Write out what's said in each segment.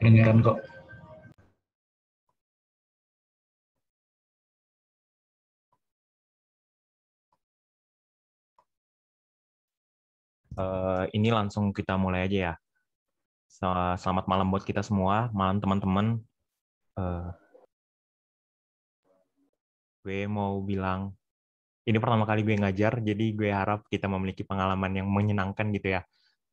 Kedengaran kok. Ini langsung kita mulai aja ya. Selamat malam buat kita semua, malam teman-teman. Eh, gue mau bilang, ini pertama kali gue ngajar, jadi gue harap kita memiliki pengalaman yang menyenangkan gitu ya.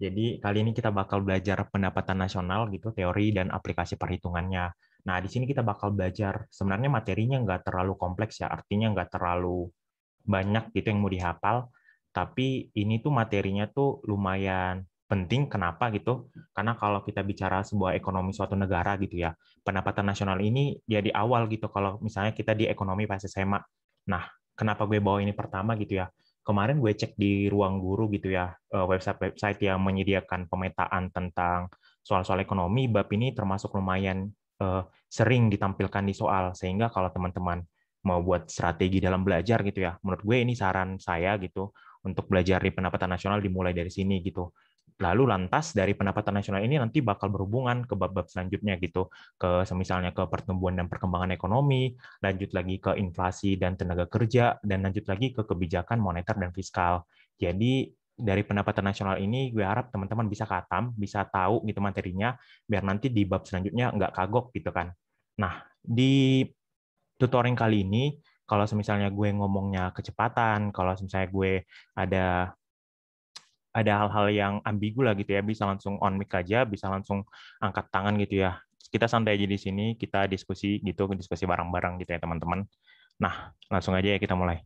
Jadi kali ini kita bakal belajar pendapatan nasional gitu, teori dan aplikasi perhitungannya. Nah, di sini kita bakal belajar, sebenarnya materinya nggak terlalu kompleks ya, artinya nggak terlalu banyak gitu yang mau dihafal, tapi ini tuh materinya tuh lumayan penting. Kenapa gitu? Karena kalau kita bicara sebuah ekonomi suatu negara gitu ya, pendapatan nasional ini dia di awal gitu kalau misalnya kita di ekonomi pas SMA. Nah, kenapa gue bawa ini pertama gitu ya? Kemarin gue cek di Ruang Guru gitu ya, website-website yang menyediakan pemetaan tentang soal-soal ekonomi, bab ini termasuk lumayan sering ditampilkan di soal, sehingga kalau teman-teman mau buat strategi dalam belajar gitu ya. Menurut gue ini saran saya gitu untuk belajar di pendapatan nasional dimulai dari sini gitu. Lalu lantas dari pendapatan nasional ini nanti bakal berhubungan ke bab-bab selanjutnya gitu, ke misalnya ke pertumbuhan dan perkembangan ekonomi, lanjut lagi ke inflasi dan tenaga kerja, dan lanjut lagi ke kebijakan moneter dan fiskal. Jadi dari pendapatan nasional ini gue harap teman-teman bisa khatam, bisa tahu gitu materinya, biar nanti di bab selanjutnya nggak kagok gitu kan. Nah, di tutoring kali ini, kalau misalnya gue ngomongnya kecepatan, kalau misalnya gue ada ada hal-hal yang ambigu lah gitu ya, bisa langsung on mic aja, bisa langsung angkat tangan gitu ya. Kita santai aja di sini, kita diskusi gitu, diskusi bareng-bareng gitu ya teman-teman. Nah, langsung aja ya kita mulai.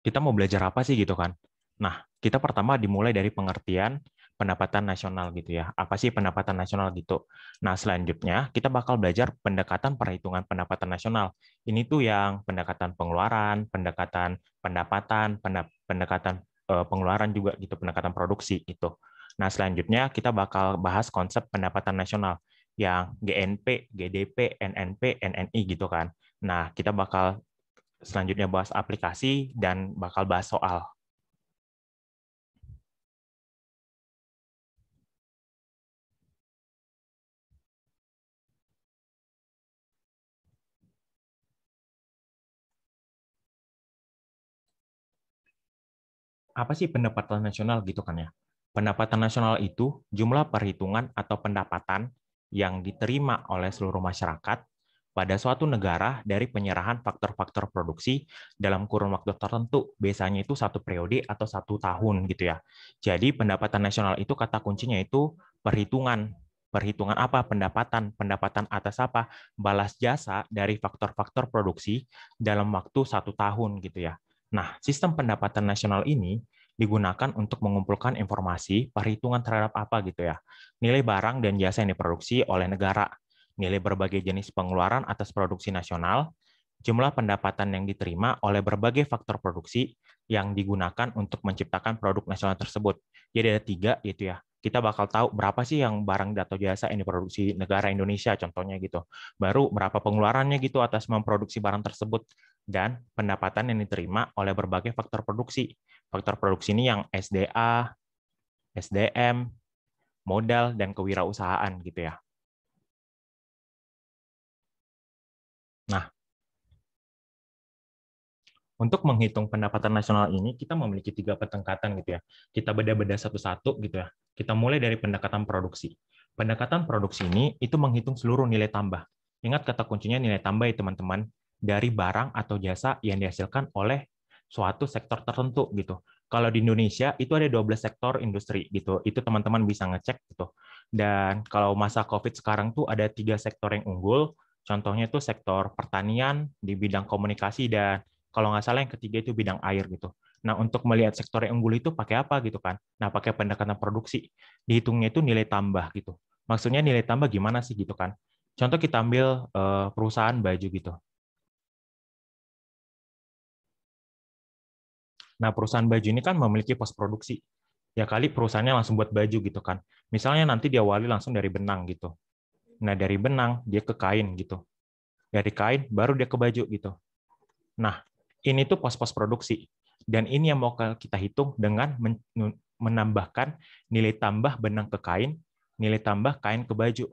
Kita mau belajar apa sih gitu kan? Nah, kita pertama dimulai dari pengertian pendapatan nasional gitu ya. Apa sih pendapatan nasional gitu? Nah, selanjutnya kita bakal belajar pendekatan perhitungan pendapatan nasional. Ini tuh yang pendekatan pengeluaran, pendekatan pendapatan, pendekatan pengeluaran juga gitu, pendekatan produksi gitu. Nah, selanjutnya kita bakal bahas konsep pendapatan nasional yang GNP, GDP, NNP, NNI gitu kan. Nah, kita bakal selanjutnya bahas aplikasi dan bakal bahas soal. Apa sih pendapatan nasional gitu kan ya? Pendapatan nasional itu jumlah perhitungan atau pendapatan yang diterima oleh seluruh masyarakat pada suatu negara dari penyerahan faktor-faktor produksi dalam kurun waktu tertentu, biasanya itu 1 periode atau 1 tahun gitu ya. Jadi pendapatan nasional itu kata kuncinya itu perhitungan. Perhitungan apa? Pendapatan. Pendapatan atas apa? Balas jasa dari faktor-faktor produksi dalam waktu 1 tahun gitu ya. Nah, sistem pendapatan nasional ini digunakan untuk mengumpulkan informasi perhitungan terhadap apa gitu ya. Nilai barang dan jasa yang diproduksi oleh negara, nilai berbagai jenis pengeluaran atas produksi nasional, jumlah pendapatan yang diterima oleh berbagai faktor produksi yang digunakan untuk menciptakan produk nasional tersebut. Jadi ada 3 gitu ya. Kita bakal tahu berapa sih yang barang atau jasa yang diproduksi negara Indonesia contohnya gitu. Baru berapa pengeluarannya gitu atas memproduksi barang tersebut, dan pendapatan yang diterima oleh berbagai faktor produksi. Faktor produksi ini yang SDA, SDM, modal, dan kewirausahaan gitu ya. Nah, untuk menghitung pendapatan nasional ini, kita memiliki 3 pendekatan gitu ya. Kita beda-beda satu-satu gitu ya. Kita mulai dari pendekatan produksi. Pendekatan produksi ini itu menghitung seluruh nilai tambah. Ingat kata kuncinya nilai tambah ya teman-teman, dari barang atau jasa yang dihasilkan oleh suatu sektor tertentu gitu. Kalau di Indonesia itu ada 12 sektor industri gitu. Itu teman-teman bisa ngecek gitu. Dan kalau masa Covid sekarang tuh ada 3 sektor yang unggul. Contohnya itu sektor pertanian di bidang komunikasi, dan kalau nggak salah yang ketiga itu bidang air gitu. Nah, untuk melihat sektor yang unggul itu pakai apa gitu kan? Nah, pakai pendekatan produksi. Dihitungnya itu nilai tambah gitu. Maksudnya nilai tambah gimana sih gitu kan? Contoh kita ambil perusahaan baju gitu. Nah, perusahaan baju ini kan memiliki pos produksi. Ya kali perusahaannya langsung buat baju gitu kan. Misalnya nanti diawali langsung dari benang gitu. Nah, dari benang dia ke kain gitu. Dari kain baru dia ke baju gitu. Nah, ini tuh pos-pos produksi. Dan ini yang mau kita hitung dengan menambahkan nilai tambah benang ke kain, nilai tambah kain ke baju.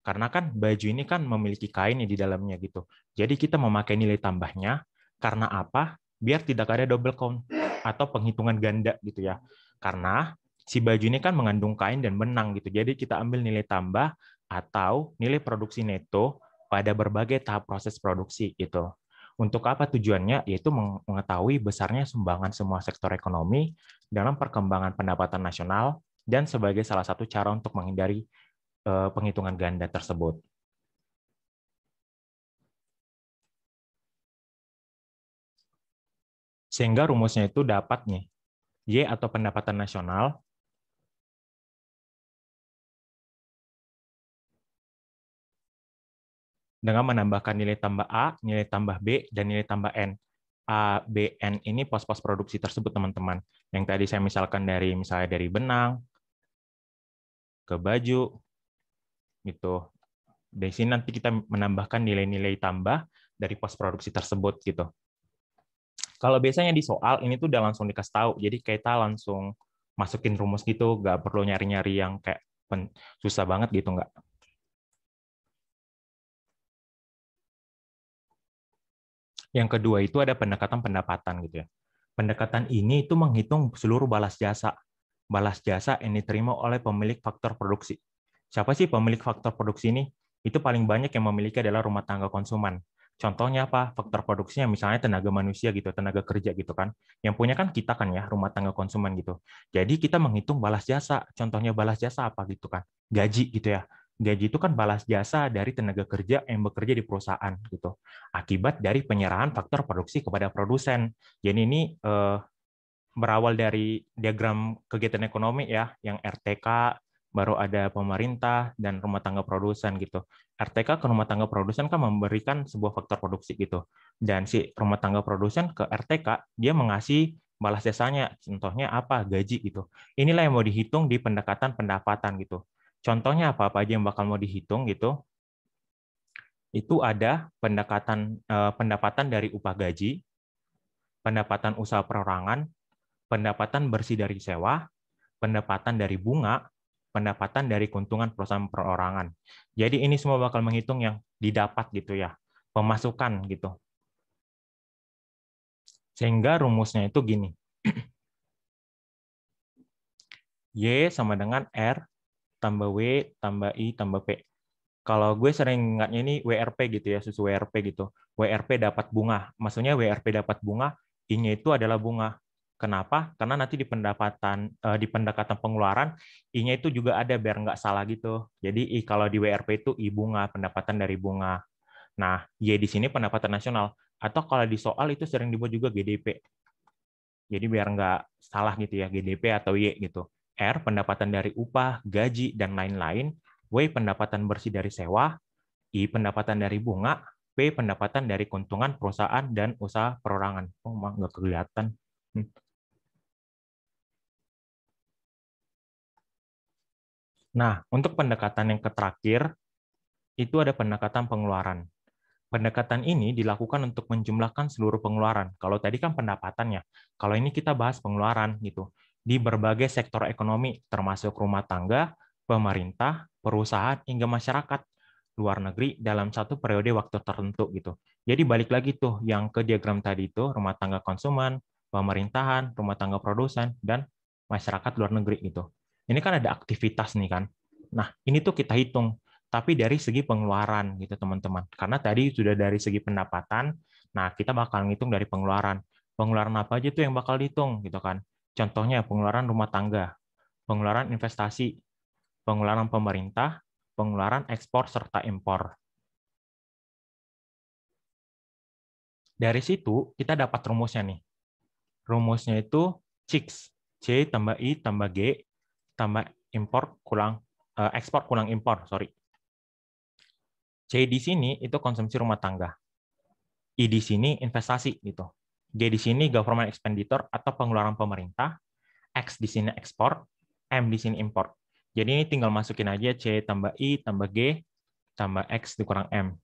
Karena kan baju ini kan memiliki kain di dalamnya gitu. Jadi kita memakai nilai tambahnya karena apa? Biar tidak ada double count atau penghitungan ganda gitu ya. Karena si baju ini kan mengandung kain dan benang gitu. Jadi kita ambil nilai tambah atau nilai produksi neto pada berbagai tahap proses produksi gitu. Untuk apa tujuannya? Yaitu mengetahui besarnya sumbangan semua sektor ekonomi dalam perkembangan pendapatan nasional dan sebagai salah satu cara untuk menghindari penghitungan ganda tersebut. Sehingga rumusnya itu dapat nih, Y atau pendapatan nasional dengan menambahkan nilai tambah A, nilai tambah B, dan nilai tambah N. A, B, N ini pos-pos produksi tersebut, teman-teman. Yang tadi saya misalkan misalnya dari benang ke baju, gitu. Di sini nanti kita menambahkan nilai-nilai tambah dari pos produksi tersebut, gitu. Kalau biasanya di soal, ini tuh udah langsung dikasih tahu. Jadi kita langsung masukin rumus gitu, nggak perlu nyari-nyari yang kayak susah banget gitu, nggak. Yang kedua itu ada pendekatan pendapatan gitu ya. Pendekatan ini itu menghitung seluruh balas jasa. Balas jasa yang diterima oleh pemilik faktor produksi. Siapa sih pemilik faktor produksi ini? Itu paling banyak yang memiliki adalah rumah tangga konsumen. Contohnya apa? Faktor produksinya misalnya tenaga manusia gitu, tenaga kerja gitu kan. Yang punya kan kita kan ya, rumah tangga konsumen gitu. Jadi kita menghitung balas jasa. Contohnya balas jasa apa gitu kan? Gaji gitu ya. Gaji itu kan balas jasa dari tenaga kerja yang bekerja di perusahaan gitu. Akibat dari penyerahan faktor produksi kepada produsen. Jadi ini berawal dari diagram kegiatan ekonomi ya, yang RTK, baru ada pemerintah dan rumah tangga produsen gitu. RTK ke rumah tangga produsen kan memberikan sebuah faktor produksi gitu. Dan si rumah tangga produsen ke RTK dia mengasih balas jasanya. Contohnya apa? Gaji gitu. Inilah yang mau dihitung di pendekatan pendapatan gitu. Contohnya apa aja yang bakal mau dihitung gitu? Itu ada pendapatan dari upah gaji, pendapatan usaha perorangan, pendapatan bersih dari sewa, pendapatan dari bunga, pendapatan dari keuntungan perusahaan perorangan. Jadi ini semua bakal menghitung yang didapat gitu ya, pemasukan gitu. Sehingga rumusnya itu gini. Y sama dengan R tambah W tambah I tambah P. Kalau gue sering ingatnya ini WRP gitu ya, susu WRP gitu. WRP dapat bunga. Maksudnya WRP dapat bunga, I-nya itu adalah bunga. Kenapa? Karena nanti di pendekatan pengeluaran, I-nya itu juga ada biar nggak salah gitu. Jadi kalau di WRP itu I bunga, pendapatan dari bunga. Nah, Y di sini pendapatan nasional. Atau kalau di soal itu sering dibuat juga GDP. Jadi biar nggak salah gitu ya, GDP atau Y gitu. R pendapatan dari upah, gaji, dan lain-lain. W pendapatan bersih dari sewa, I pendapatan dari bunga, P pendapatan dari keuntungan perusahaan dan usaha perorangan. Oh, mah nggak kelihatan. Nah, untuk pendekatan yang terakhir, itu ada pendekatan pengeluaran. Pendekatan ini dilakukan untuk menjumlahkan seluruh pengeluaran. Kalau tadi kan pendapatannya, kalau ini kita bahas pengeluaran gitu. Di berbagai sektor ekonomi, termasuk rumah tangga, pemerintah, perusahaan, hingga masyarakat luar negeri dalam satu periode waktu tertentu gitu. Jadi balik lagi tuh yang ke diagram tadi itu, rumah tangga konsumen, pemerintahan, rumah tangga produsen, dan masyarakat luar negeri gitu. Ini kan ada aktivitas nih kan. Nah, ini tuh kita hitung tapi dari segi pengeluaran gitu teman-teman. Karena tadi sudah dari segi pendapatan, nah kita bakal ngitung dari pengeluaran. Pengeluaran apa aja tuh yang bakal dihitung gitu kan. Contohnya pengeluaran rumah tangga, pengeluaran investasi, pengeluaran pemerintah, pengeluaran ekspor serta impor. Dari situ kita dapat rumusnya nih. Rumusnya itu CIX, C tambah I tambah G tambah impor kurang ekspor kurang impor, sorry. C di sini itu konsumsi rumah tangga. I di sini investasi gitu. G di sini government expenditure atau pengeluaran pemerintah, X di sini ekspor, M di sini import. Jadi ini tinggal masukin aja C tambah I tambah G tambah X dikurang M.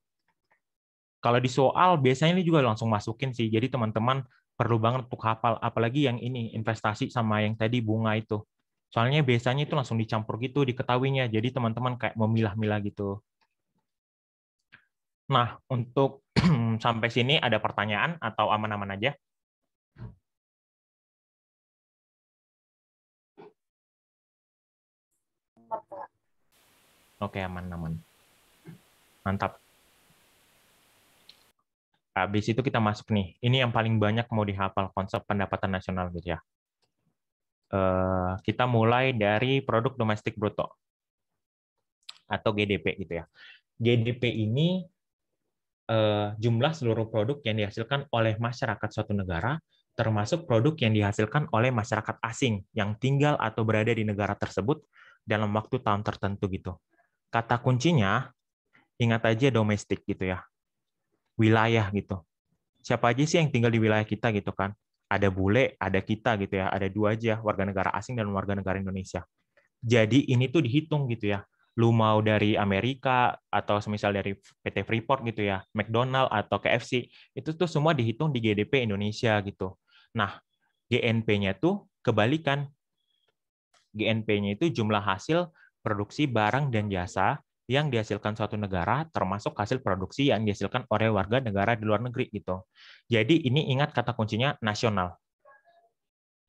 Kalau di soal biasanya ini juga langsung masukin sih. Jadi teman-teman perlu banget untuk hafal, apalagi yang ini investasi sama yang tadi bunga itu. Soalnya biasanya itu langsung dicampur gitu diketahuinya. Jadi teman-teman kayak memilah-milah gitu. Nah, untuk sampai sini ada pertanyaan atau aman-aman aja? Oke, aman-aman. Mantap. Habis itu kita masuk nih. Ini yang paling banyak mau dihafal konsep pendapatan nasional gitu ya. Kita mulai dari produk domestik bruto atau GDP gitu ya. GDP ini jumlah seluruh produk yang dihasilkan oleh masyarakat suatu negara, termasuk produk yang dihasilkan oleh masyarakat asing yang tinggal atau berada di negara tersebut dalam waktu tahun tertentu gitu. Kata kuncinya, ingat aja domestik gitu ya, wilayah gitu. Siapa aja sih yang tinggal di wilayah kita gitu kan? Ada bule, ada kita gitu ya, ada dua aja, warga negara asing dan warga negara Indonesia. Jadi ini tuh dihitung gitu ya. Lu mau dari Amerika atau semisal dari PT Freeport gitu ya, McDonald atau KFC, itu tuh semua dihitung di GDP Indonesia gitu. Nah, GNP-nya tuh kebalikan. GNP-nya itu jumlah hasil produksi barang dan jasa yang dihasilkan suatu negara, termasuk hasil produksi yang dihasilkan oleh warga negara di luar negeri gitu. Jadi ini ingat kata kuncinya nasional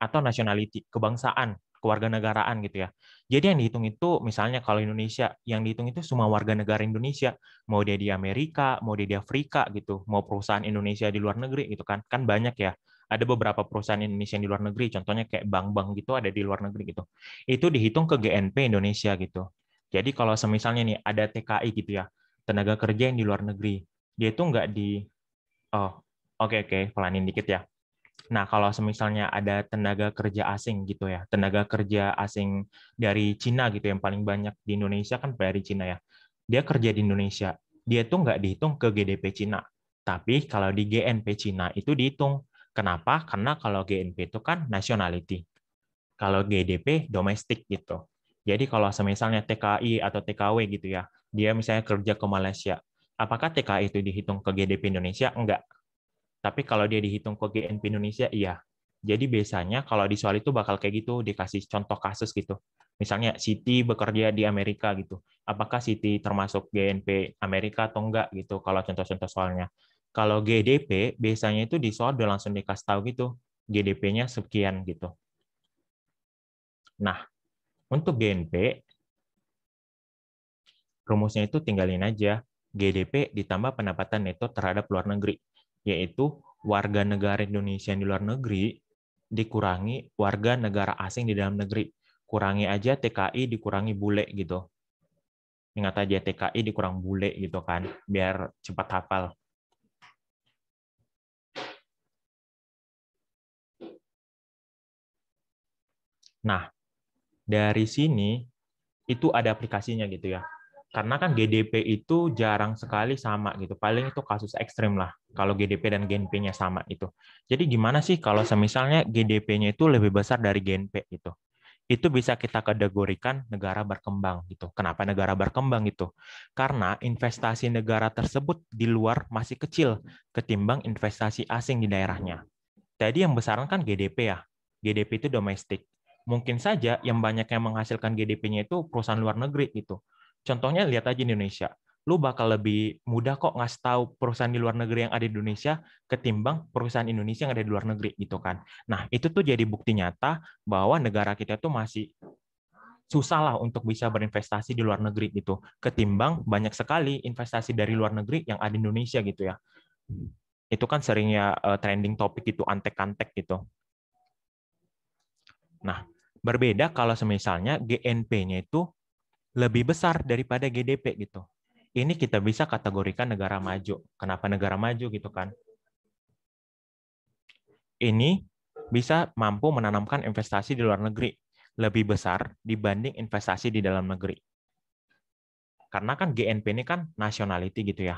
atau nationality, kebangsaan, kewarganegaraan gitu ya. Jadi yang dihitung itu misalnya kalau Indonesia, yang dihitung itu semua warga negara Indonesia, mau dia di Amerika, mau dia di Afrika gitu, mau perusahaan Indonesia di luar negeri gitu kan. Kan banyak ya. Ada beberapa perusahaan Indonesia yang di luar negeri, contohnya kayak bank-bank gitu ada di luar negeri gitu. Itu dihitung ke GNP Indonesia gitu. Jadi kalau semisalnya nih ada TKI gitu ya, tenaga kerja yang di luar negeri, dia itu nggak di, oh oke oke, pelanin dikit ya. Nah, kalau misalnya ada tenaga kerja asing gitu ya, tenaga kerja asing dari Cina gitu yang paling banyak di Indonesia kan dari Cina ya. Dia kerja di Indonesia, dia tuh nggak dihitung ke GDP Cina. Tapi kalau di GNP Cina itu dihitung. Kenapa? Karena kalau GNP itu kan nationality. Kalau GDP domestik gitu. Jadi kalau misalnya TKI atau TKW gitu ya, dia misalnya kerja ke Malaysia. Apakah TKI itu dihitung ke GDP Indonesia? Enggak. Tapi kalau dia dihitung ke GNP Indonesia, iya. Jadi biasanya kalau di soal itu bakal kayak gitu, dikasih contoh kasus gitu. Misalnya Siti bekerja di Amerika gitu. Apakah Siti termasuk GNP Amerika atau enggak gitu kalau contoh-contoh soalnya. Kalau GDP biasanya itu di soal udah langsung dikasih tahu gitu. GDP-nya sekian gitu. Nah, untuk GNP rumusnya itu tinggalin aja GDP ditambah pendapatan neto terhadap luar negeri, yaitu warga negara Indonesia di luar negeri dikurangi warga negara asing di dalam negeri. Kurangi aja TKI dikurangi bule gitu. Ingat aja TKI dikurang bule gitu kan, biar cepat hafal. Nah, dari sini itu ada aplikasinya gitu ya. Karena kan GDP itu jarang sekali sama gitu. Paling itu kasus ekstrim lah kalau GDP dan GNP-nya sama itu. Jadi gimana sih kalau misalnya GDP-nya itu lebih besar dari GNP itu? Itu bisa kita kategorikan negara berkembang gitu. Kenapa negara berkembang itu? Karena investasi negara tersebut di luar masih kecil ketimbang investasi asing di daerahnya. Tadi yang besaran kan GDP ya. GDP itu domestik. Mungkin saja yang banyak yang menghasilkan GDP-nya itu perusahaan luar negeri gitu. Contohnya lihat aja Indonesia. Lu bakal lebih mudah kok ngasih tahu perusahaan di luar negeri yang ada di Indonesia ketimbang perusahaan Indonesia yang ada di luar negeri gitu kan. Nah, itu tuh jadi bukti nyata bahwa negara kita tuh masih susah lah untuk bisa berinvestasi di luar negeri gitu. Ketimbang banyak sekali investasi dari luar negeri yang ada di Indonesia gitu ya. Itu kan seringnya trending topik itu antek-antek gitu. Nah, berbeda kalau semisalnya GNP-nya itu lebih besar daripada GDP gitu. Ini kita bisa kategorikan negara maju. Kenapa negara maju gitu kan? Ini bisa mampu menanamkan investasi di luar negeri lebih besar dibanding investasi di dalam negeri. Karena kan GNP ini kan nationality gitu ya.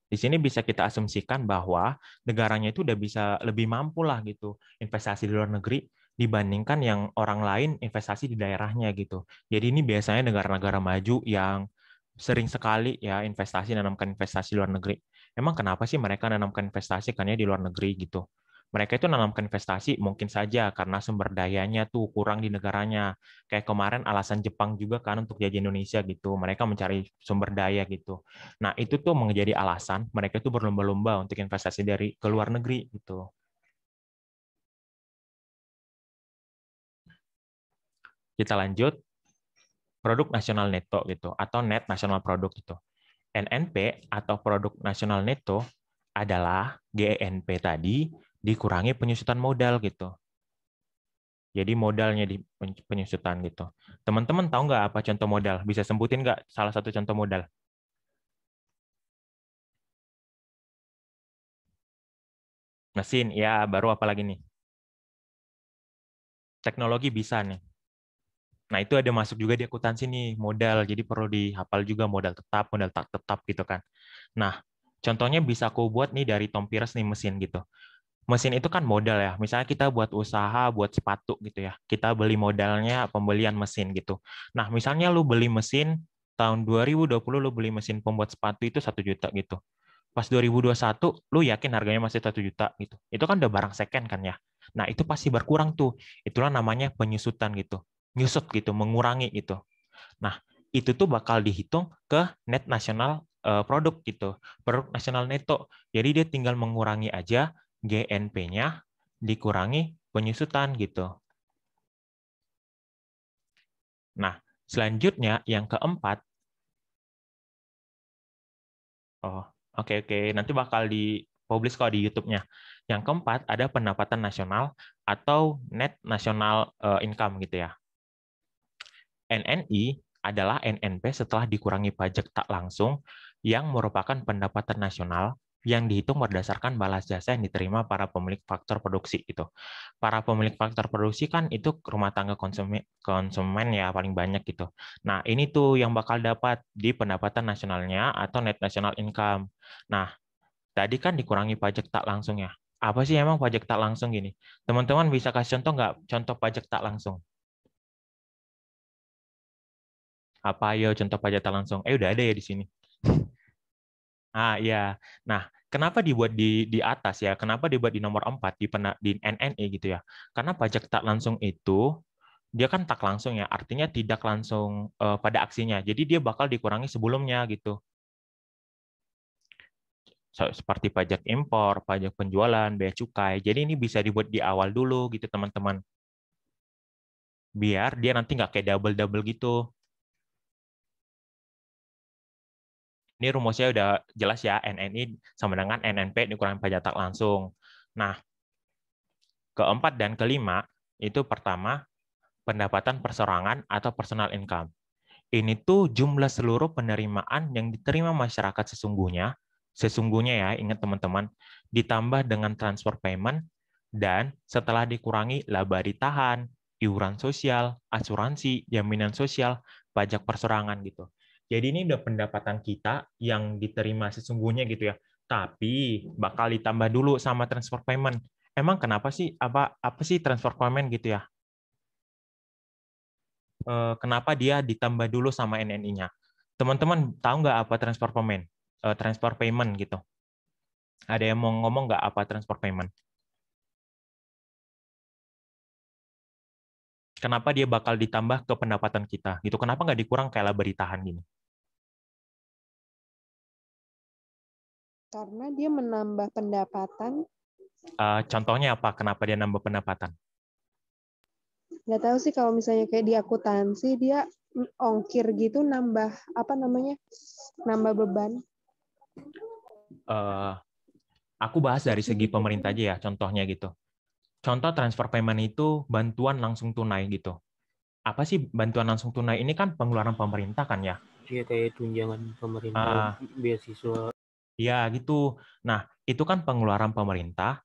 Di sini bisa kita asumsikan bahwa negaranya itu udah bisa lebih mampu lah gitu investasi di luar negeri dibandingkan yang orang lain investasi di daerahnya gitu. Jadi ini biasanya negara-negara maju yang sering sekali ya investasi menanamkan investasi luar negeri. Emang kenapa sih mereka menanamkan investasi kan ya di luar negeri gitu? Mereka itu menanamkan investasi mungkin saja karena sumber dayanya tuh kurang di negaranya. Kayak kemarin alasan Jepang juga kan untuk jajah Indonesia gitu. Mereka mencari sumber daya gitu. Nah, itu tuh menjadi alasan mereka itu berlomba-lomba untuk investasi dari ke luar negeri gitu. Kita lanjut, produk nasional neto gitu atau net nasional produk gitu. NNP atau produk nasional neto adalah GNP tadi dikurangi penyusutan modal gitu. Jadi modalnya di penyusutan gitu. Teman-teman tahu nggak apa contoh modal? Bisa sebutin nggak salah satu contoh modal? Mesin, ya baru apa lagi nih? Teknologi bisa nih. Nah, itu ada masuk juga di akuntansi nih, modal. Jadi perlu dihafal juga modal tak tetap gitu kan. Nah, contohnya bisa aku buat nih dari Tom Peters nih mesin gitu. Mesin itu kan modal ya. Misalnya kita buat usaha, buat sepatu gitu ya. Kita beli modalnya pembelian mesin gitu. Nah, misalnya lu beli mesin tahun 2020 lu beli mesin pembuat sepatu itu 1 juta gitu. Pas 2021 lu yakin harganya masih 1 juta gitu. Itu kan udah barang second kan ya. Nah, itu pasti berkurang tuh. Itulah namanya penyusutan gitu. Nyusut gitu, mengurangi gitu. Nah, itu tuh bakal dihitung ke net nasional produk gitu. Produk nasional neto. Jadi dia tinggal mengurangi aja GNP-nya dikurangi penyusutan gitu. Nah, selanjutnya yang keempat, oh oke oke, nanti bakal dipublish kok di YouTube-nya. Yang keempat ada pendapatan nasional atau net national income gitu ya. NNI adalah NNP setelah dikurangi pajak tak langsung yang merupakan pendapatan nasional yang dihitung berdasarkan balas jasa yang diterima para pemilik faktor produksi itu. Para pemilik faktor produksi kan itu rumah tangga konsumen ya paling banyak gitu. Nah, ini tuh yang bakal dapat di pendapatan nasionalnya atau net national income. Nah, tadi kan dikurangi pajak tak langsung ya. Apa sih emang pajak tak langsung gini? Teman-teman bisa kasih contoh nggak? Contoh pajak tak langsung. Apa ayo contoh pajak tak langsung? Udah ada ya di sini. Ya. Nah, kenapa dibuat di atas ya? Kenapa dibuat di nomor 4 di NNE gitu ya? Karena pajak tak langsung itu dia kan tak langsung ya, artinya tidak langsung pada aksinya. Jadi dia bakal dikurangi sebelumnya gitu. Seperti pajak impor, pajak penjualan, bea cukai. Jadi ini bisa dibuat di awal dulu gitu teman-teman. Biar dia nanti nggak kayak double-double gitu. Ini rumusnya udah jelas ya, NNI sama dengan NNP dikurangi pajak tak langsung. Nah, keempat dan kelima, itu pertama, pendapatan perseorangan atau personal income. Ini tuh jumlah seluruh penerimaan yang diterima masyarakat sesungguhnya ya, ingat teman-teman, ditambah dengan transfer payment, dan setelah dikurangi laba ditahan, iuran sosial, asuransi, jaminan sosial, pajak perseorangan gitu. Jadi ini udah pendapatan kita yang diterima sesungguhnya gitu ya. Tapi bakal ditambah dulu sama transfer payment. Emang kenapa sih apa sih transfer payment gitu ya? Kenapa dia ditambah dulu sama NNI-nya? Teman-teman tahu nggak apa transfer payment? Transfer payment gitu. Ada yang mau ngomong nggak apa transfer payment? Kenapa dia bakal ditambah ke pendapatan kita? Gitu. Kenapa nggak dikurang kayak laba ditahan gini? Karena dia menambah pendapatan. Contohnya apa? Kenapa dia nambah pendapatan? Nggak tahu sih kalau misalnya kayak di akuntansi dia ongkir gitu nambah apa namanya? Nambah beban. Uh, aku bahas dari segi pemerintah aja ya, contohnya gitu. Contoh transfer payment itu bantuan langsung tunai gitu. Apa sih bantuan langsung tunai? Ini kan pengeluaran pemerintah kan ya? Iya kayak tunjangan pemerintah, Ah, beasiswa. ya gitu. Nah, itu kan pengeluaran pemerintah,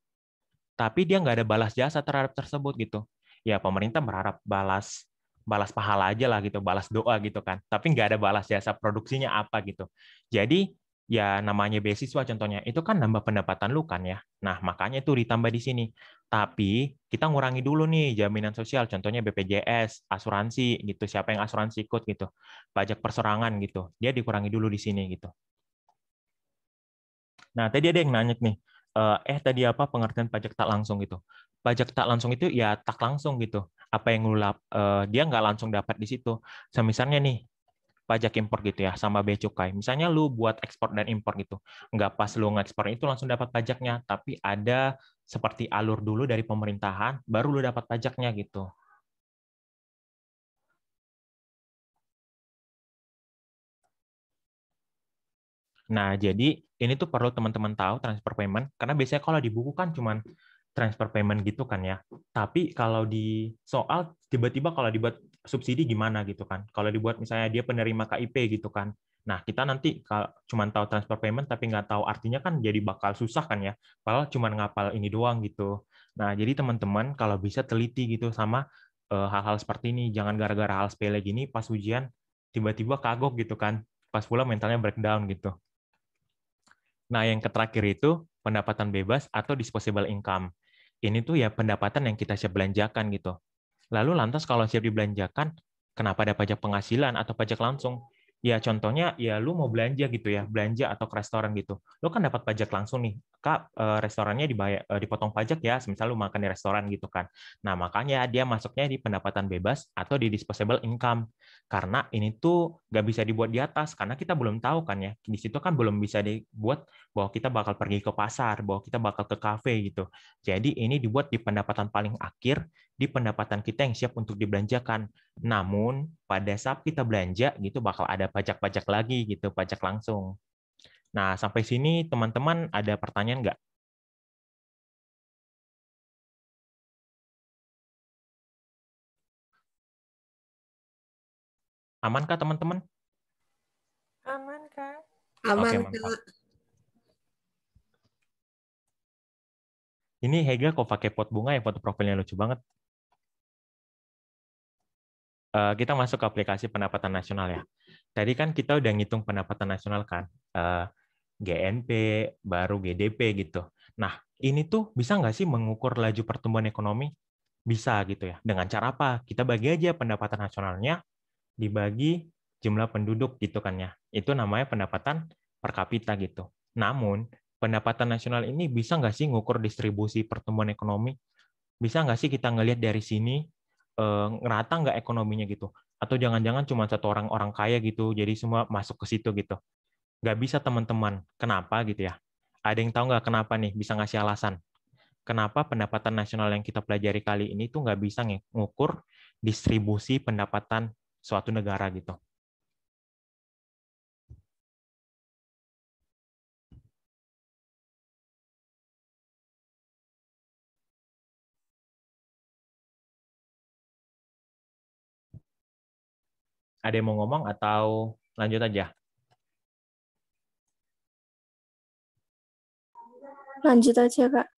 tapi dia nggak ada balas jasa terhadap tersebut gitu. Ya pemerintah berharap balas balas pahala aja lah gitu, balas doa gitu kan. Tapi nggak ada balas jasa produksinya apa gitu. Jadi ya namanya beasiswa contohnya, itu kan nambah pendapatan lu kan ya. Nah makanya itu ditambah di sini. Tapi kita ngurangi dulu nih jaminan sosial, contohnya BPJS, asuransi gitu. Siapa yang asuransi ikut gitu, pajak perseorangan gitu. Dia dikurangi dulu di sini gitu. Nah, tadi ada yang nanya nih, tadi apa pengertian pajak tak langsung gitu? Pajak tak langsung itu ya tak langsung gitu. Apa yang dia nggak langsung dapat di situ. Misalnya nih, pajak impor gitu ya, sama bea cukai. Misalnya lu buat ekspor dan impor gitu. Nggak pas lu ngekspor itu langsung dapat pajaknya, tapi ada seperti alur dulu dari pemerintahan, baru lu dapat pajaknya gitu. Nah, jadi ini tuh perlu teman-teman tahu transfer payment, karena biasanya kalau di buku kan cuman transfer payment gitu kan ya. Tapi kalau di soal tiba-tiba kalau dibuat subsidi gimana gitu kan. Kalau dibuat misalnya dia penerima KIP gitu kan. Nah, kita nanti kalau cuman tahu transfer payment tapi nggak tahu artinya kan jadi bakal susah kan ya. Padahal cuman ngapal ini doang gitu. Nah, jadi teman-teman kalau bisa teliti gitu sama hal-hal seperti ini. Jangan gara-gara hal sepele gini pas ujian tiba-tiba kagok gitu kan. Pas pula mentalnya breakdown gitu. Nah, yang terakhir itu pendapatan bebas atau disposable income. Ini tuh ya pendapatan yang kita siap belanjakan gitu. Lalu lantas kalau siap dibelanjakan, kenapa ada pajak penghasilan atau pajak langsung? Ya contohnya ya lu mau belanja gitu ya, belanja atau ke restoran gitu. Lu kan dapat pajak langsung nih. Kak, restorannya dipotong pajak ya, misal lu makan di restoran gitu kan. Nah, makanya dia masuknya di pendapatan bebas atau di disposable income. Karena ini tuh nggak bisa dibuat di atas, karena kita belum tahu kan ya. Di situ kan belum bisa dibuat bahwa kita bakal pergi ke pasar, bahwa kita bakal ke kafe gitu. Jadi ini dibuat di pendapatan paling akhir, di pendapatan kita yang siap untuk dibelanjakan. Namun pada saat kita belanja gitu bakal ada pajak-pajak lagi gitu, pajak langsung. Nah, sampai sini teman-teman ada pertanyaan nggak? Aman kah teman-teman? Aman, Kak. Oke, Aman, mantap. Kak. Ini Hega kok pakai pot bunga ya, foto profilnya lucu banget. Kita masuk ke aplikasi pendapatan nasional ya. Tadi kan kita udah ngitung pendapatan nasional kan, GNP, baru GDP gitu. Nah, ini tuh bisa nggak sih mengukur laju pertumbuhan ekonomi? Bisa gitu ya. Dengan cara apa? Kita bagi aja pendapatan nasionalnya dibagi jumlah penduduk gitu kan ya. Itu namanya pendapatan per kapita gitu. Namun, pendapatan nasional ini bisa nggak sih ngukur distribusi pertumbuhan ekonomi? Bisa nggak sih kita ngelihat dari sini ngerata nggak ekonominya gitu? Atau jangan-jangan cuma satu orang kaya gitu, jadi semua masuk ke situ gitu? Nggak bisa teman-teman. Kenapa gitu ya? Ada yang tahu nggak kenapa nih? Bisa ngasih alasan? Kenapa pendapatan nasional yang kita pelajari kali ini tuh nggak bisa ngukur distribusi pendapatan suatu negara gitu? Ada yang mau ngomong atau lanjut aja? Lanjut aja, Kak.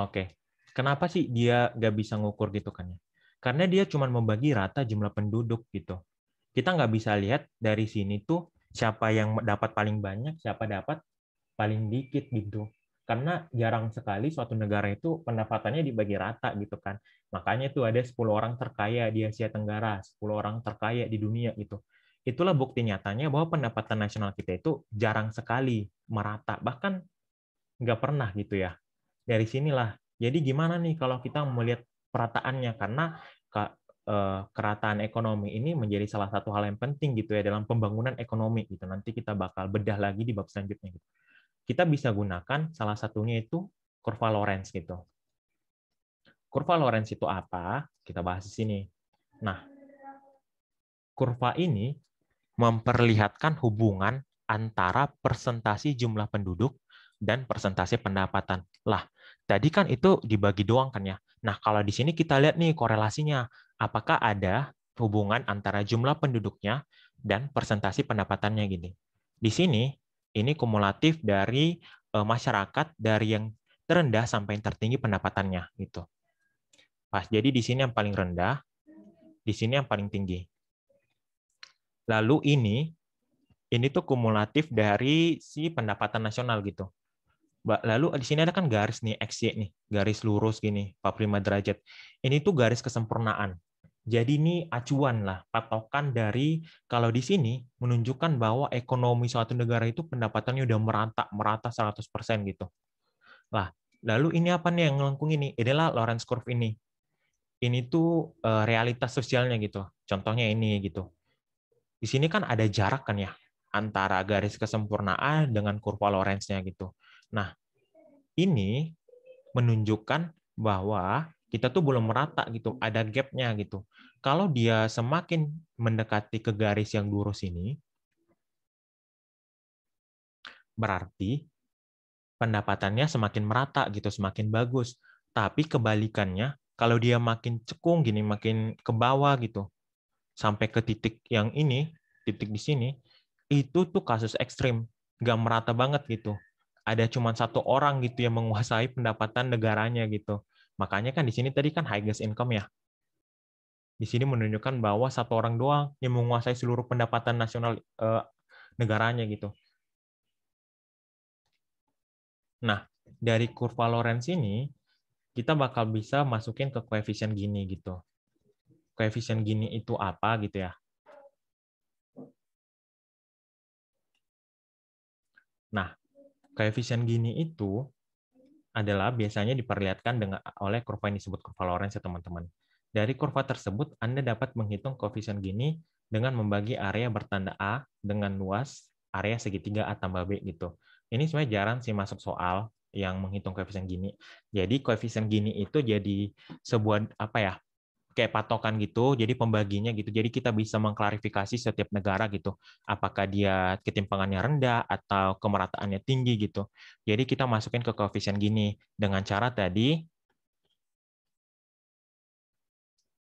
Oke. Kenapa sih dia nggak bisa ngukur gitu kan ya? Karena dia cuma membagi rata jumlah penduduk gitu. Kita nggak bisa lihat dari sini tuh siapa yang dapat paling banyak, siapa dapat paling dikit gitu. Karena jarang sekali suatu negara itu pendapatannya dibagi rata gitu kan. Makanya tuh ada 10 orang terkaya di Asia Tenggara, 10 orang terkaya di dunia gitu. Itulah bukti nyatanya bahwa pendapatan nasional kita itu jarang sekali merata. Bahkan nggak pernah gitu ya. Dari sinilah. Jadi gimana nih kalau kita melihat perataannya? Karena kerataan ekonomi ini menjadi salah satu hal yang penting gitu ya dalam pembangunan ekonomi gitu. Nanti kita bakal bedah lagi di bab selanjutnya gitu. Kita bisa gunakan salah satunya itu kurva Lorenz gitu. Kurva Lorenz itu apa? Kita bahas di sini. Nah, kurva ini memperlihatkan hubungan antara persentase jumlah penduduk dan persentase pendapatan. Lah, tadi kan itu dibagi doang kan ya. Nah, kalau di sini kita lihat nih korelasinya. Apakah ada hubungan antara jumlah penduduknya dan persentase pendapatannya gini. Di sini, ini kumulatif dari masyarakat dari yang terendah sampai yang tertinggi pendapatannya. Gitu. Pas, jadi di sini yang paling rendah, di sini yang paling tinggi. Lalu ini tuh kumulatif dari si pendapatan nasional gitu. Lalu di sini ada kan garis nih XY nih, garis lurus gini, 45 derajat. Ini tuh garis kesempurnaan. Jadi ini acuan lah, patokan dari kalau di sini menunjukkan bahwa ekonomi suatu negara itu pendapatannya udah merata 100% gitu. Lah, lalu ini apa nih yang ngelengkung ini? Inilah Lorenz curve ini. Ini tuh realitas sosialnya gitu. Contohnya ini gitu. Di sini kan ada jarak kan ya antara garis kesempurnaan dengan kurva Lorenz-nya gitu. Nah, ini menunjukkan bahwa kita tuh belum merata gitu, ada gap-nya gitu. Kalau dia semakin mendekati ke garis yang lurus ini, berarti pendapatannya semakin merata gitu, semakin bagus. Tapi kebalikannya, kalau dia makin cekung gini, makin ke bawah gitu, sampai ke titik yang ini, titik di sini, itu tuh kasus ekstrim, nggak merata banget gitu. Ada cuma satu orang gitu yang menguasai pendapatan negaranya gitu. Makanya kan di sini tadi kan highest income ya. Di sini menunjukkan bahwa satu orang doang yang menguasai seluruh pendapatan nasional negaranya gitu. Nah, dari kurva Lorenz ini kita bakal bisa masukin ke koefisien Gini gitu. Koefisien Gini itu apa gitu ya? Nah, koefisien Gini itu adalah biasanya diperlihatkan oleh kurva yang disebut kurva Lorenz ya teman-teman. Dari kurva tersebut, Anda dapat menghitung koefisien Gini dengan membagi area bertanda A dengan luas area segitiga A tambah B gitu. Ini sebenarnya jarang sih masuk soal yang menghitung koefisien Gini. Jadi koefisien Gini itu jadi sebuah apa ya? Kayak patokan gitu, jadi pembaginya gitu. Jadi kita bisa mengklarifikasi setiap negara gitu, apakah dia ketimpangannya rendah atau kemerataannya tinggi gitu. Jadi kita masukin ke koefisien Gini dengan cara tadi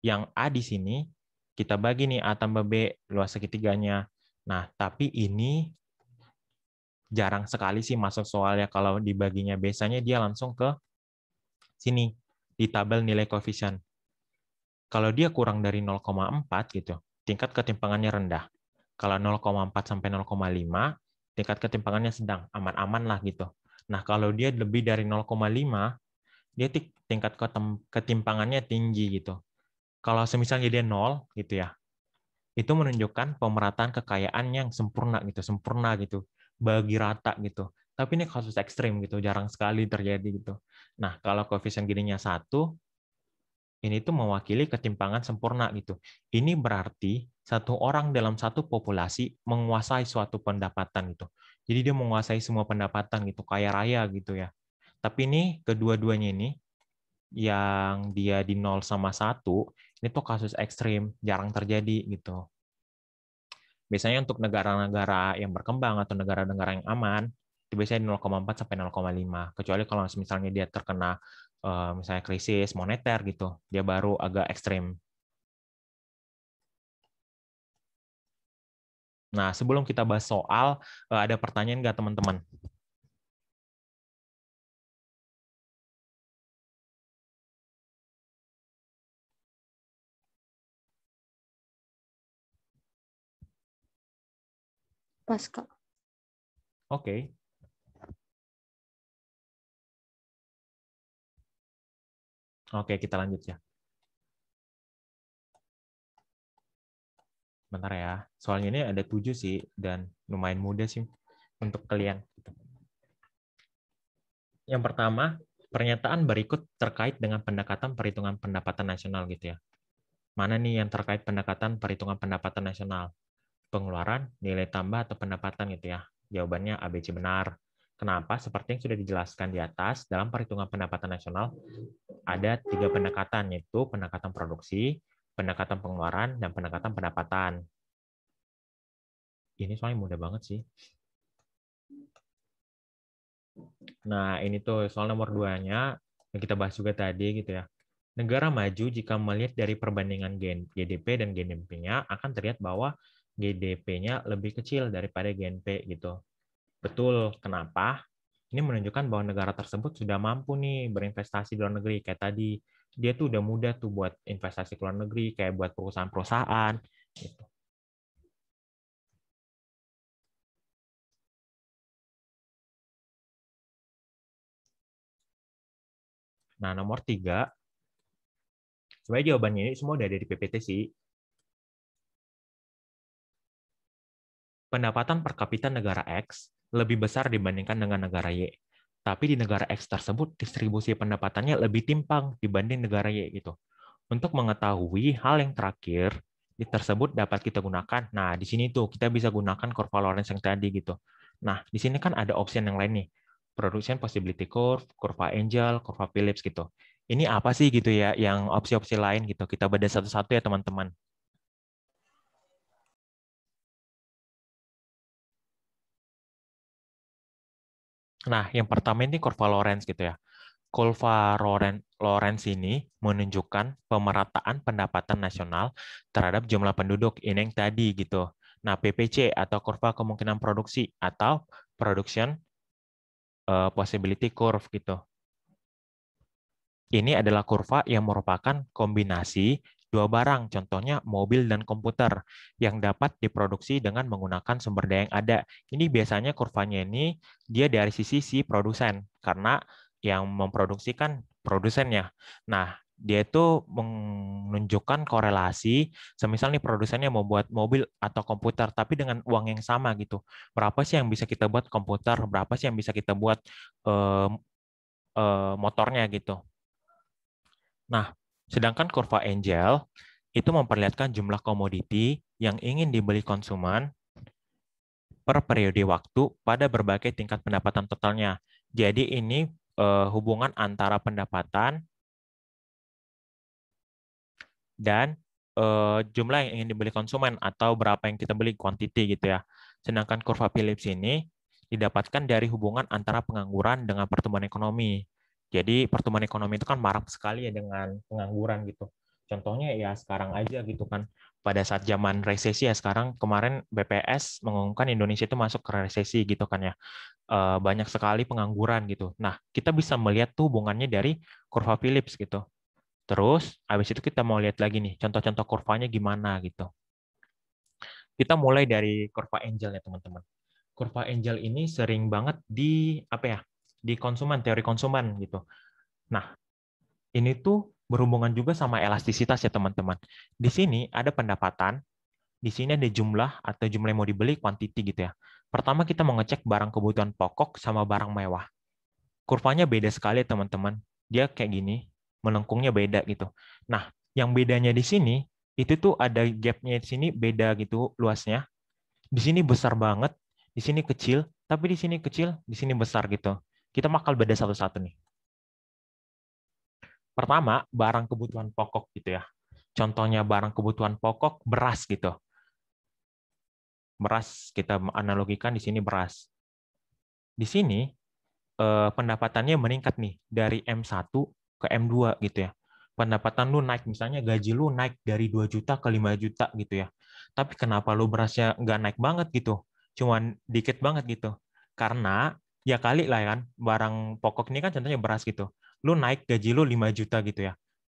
yang A di sini kita bagi nih A tambah B luas segitiganya. Nah, tapi ini jarang sekali sih masuk soalnya kalau dibaginya. Biasanya dia langsung ke sini di tabel nilai koefisien. Kalau dia kurang dari 0,4 gitu, tingkat ketimpangannya rendah. Kalau 0,4 sampai 0,5, tingkat ketimpangannya sedang, aman-aman lah gitu. Nah, kalau dia lebih dari 0,5, dia tingkat ketimpangannya tinggi gitu. Kalau misalnya dia 0 gitu ya, itu menunjukkan pemerataan kekayaan yang sempurna gitu, bagi rata gitu. Tapi ini kasus ekstrim gitu, jarang sekali terjadi gitu. Nah, kalau koefisien Gininya 1, ini tuh mewakili ketimpangan sempurna gitu. Ini berarti satu orang dalam satu populasi menguasai suatu pendapatan gitu. Jadi dia menguasai semua pendapatan gitu, kaya raya gitu ya. Tapi ini kedua-duanya ini yang dia di 0 sama 1, ini tuh kasus ekstrim, jarang terjadi gitu. Biasanya untuk negara-negara yang berkembang atau negara-negara yang aman, itu biasanya 0,4 sampai 0,5. Kecuali kalau misalnya dia terkena misalnya krisis moneter gitu, dia baru agak ekstrim. Nah, sebelum kita bahas soal, ada pertanyaan nggak teman-teman? Pas, Kak. Oke. Oke, kita lanjut ya. Bentar ya. Soalnya ini ada 7 sih, dan lumayan mudah sih untuk kalian. Yang pertama, pernyataan berikut terkait dengan pendekatan perhitungan pendapatan nasional gitu ya. Mana nih yang terkait pendekatan perhitungan pendapatan nasional? Pengeluaran, nilai tambah, atau pendapatan gitu ya. Jawabannya ABC benar. Kenapa? Seperti yang sudah dijelaskan di atas, dalam perhitungan pendapatan nasional ada 3 pendekatan, yaitu pendekatan produksi, pendekatan pengeluaran, dan pendekatan pendapatan. Ini soalnya mudah banget sih. Nah, ini tuh soal nomor 2-nya, yang kita bahas juga tadi gitu ya. Negara maju jika melihat dari perbandingan GDP dan GDP-nya akan terlihat bahwa GDP-nya lebih kecil daripada GNP gitu. Betul, kenapa? Ini menunjukkan bahwa negara tersebut sudah mampu nih berinvestasi di luar negeri. Kayak tadi, dia tuh udah mudah tuh buat investasi ke luar negeri, kayak buat perusahaan-perusahaan. Gitu. Nah, nomor 3, Sebenarnya jawabannya ini semua udah ada di PPT sih. Pendapatan per kapita negara X lebih besar dibandingkan dengan negara Y. Tapi di negara X tersebut distribusi pendapatannya lebih timpang dibanding negara Y gitu. Untuk mengetahui hal yang terakhir di tersebut dapat kita gunakan. Nah, di sini tuh kita bisa gunakan kurva Lorenz yang tadi gitu. Nah, di sini kan ada option yang lain nih. Production Possibility Curve, kurva Angel, kurva Phillips gitu. Ini apa sih gitu ya yang opsi-opsi lain gitu. Kita bedah satu-satu ya teman-teman. Nah, yang pertama ini kurva Lorenz gitu ya. Kurva Lorenz ini menunjukkan pemerataan pendapatan nasional terhadap jumlah penduduk. Ini yang tadi gitu. Nah, PPC atau kurva kemungkinan produksi atau Production Possibility Curve gitu. Ini adalah kurva yang merupakan kombinasi dua barang, contohnya mobil dan komputer, yang dapat diproduksi dengan menggunakan sumber daya yang ada. Ini biasanya kurvanya ini dia dari sisi si produsen, karena yang memproduksi kan produsennya. Nah, dia itu menunjukkan korelasi, semisal nih produsennya mau buat mobil atau komputer, tapi dengan uang yang sama gitu. Berapa sih yang bisa kita buat komputer, berapa sih yang bisa kita buat motornya gitu. Nah, sedangkan kurva Angel itu memperlihatkan jumlah komoditi yang ingin dibeli konsumen per periode waktu pada berbagai tingkat pendapatan totalnya. Jadi ini hubungan antara pendapatan dan jumlah yang ingin dibeli konsumen atau berapa yang kita beli, quantity gitu ya. Sedangkan kurva Phillips ini didapatkan dari hubungan antara pengangguran dengan pertumbuhan ekonomi. Jadi pertumbuhan ekonomi itu kan marak sekali ya dengan pengangguran gitu. Contohnya ya sekarang aja gitu kan. Pada saat zaman resesi ya sekarang kemarin BPS mengumumkan Indonesia itu masuk ke resesi gitu kan ya. Banyak sekali pengangguran gitu. Nah, kita bisa melihat tuh hubungannya dari kurva Phillips gitu. Terus, habis itu kita mau lihat lagi nih, contoh-contoh kurvanya gimana gitu. Kita mulai dari kurva Angel ya teman-teman. Kurva Angel ini sering banget di di konsumen, teori konsumen gitu. Nah, ini tuh berhubungan juga sama elastisitas ya teman-teman. Di sini ada pendapatan, di sini ada jumlah atau jumlah yang mau dibeli, quantity gitu ya. Pertama kita mau ngecek barang kebutuhan pokok sama barang mewah. Kurvanya beda sekali teman-teman. Dia kayak gini, melengkungnya beda gitu. Nah, yang bedanya di sini itu tuh ada gapnya di sini beda gitu luasnya. Di sini besar banget, di sini kecil, tapi di sini kecil, di sini besar gitu. Kita bakal beda satu-satu nih. Pertama, barang kebutuhan pokok gitu ya. Contohnya barang kebutuhan pokok beras gitu. Beras kita analogikan di sini beras. Di sini pendapatannya meningkat nih dari M1 ke M2 gitu ya. Pendapatan lu naik, misalnya gaji lu naik dari 2 juta ke 5 juta gitu ya. Tapi kenapa lu berasnya nggak naik banget gitu? Cuman dikit banget gitu. Karena ya kali lah kan, barang pokok ini kan contohnya beras gitu. Lu naik gaji lu 5 juta gitu ya.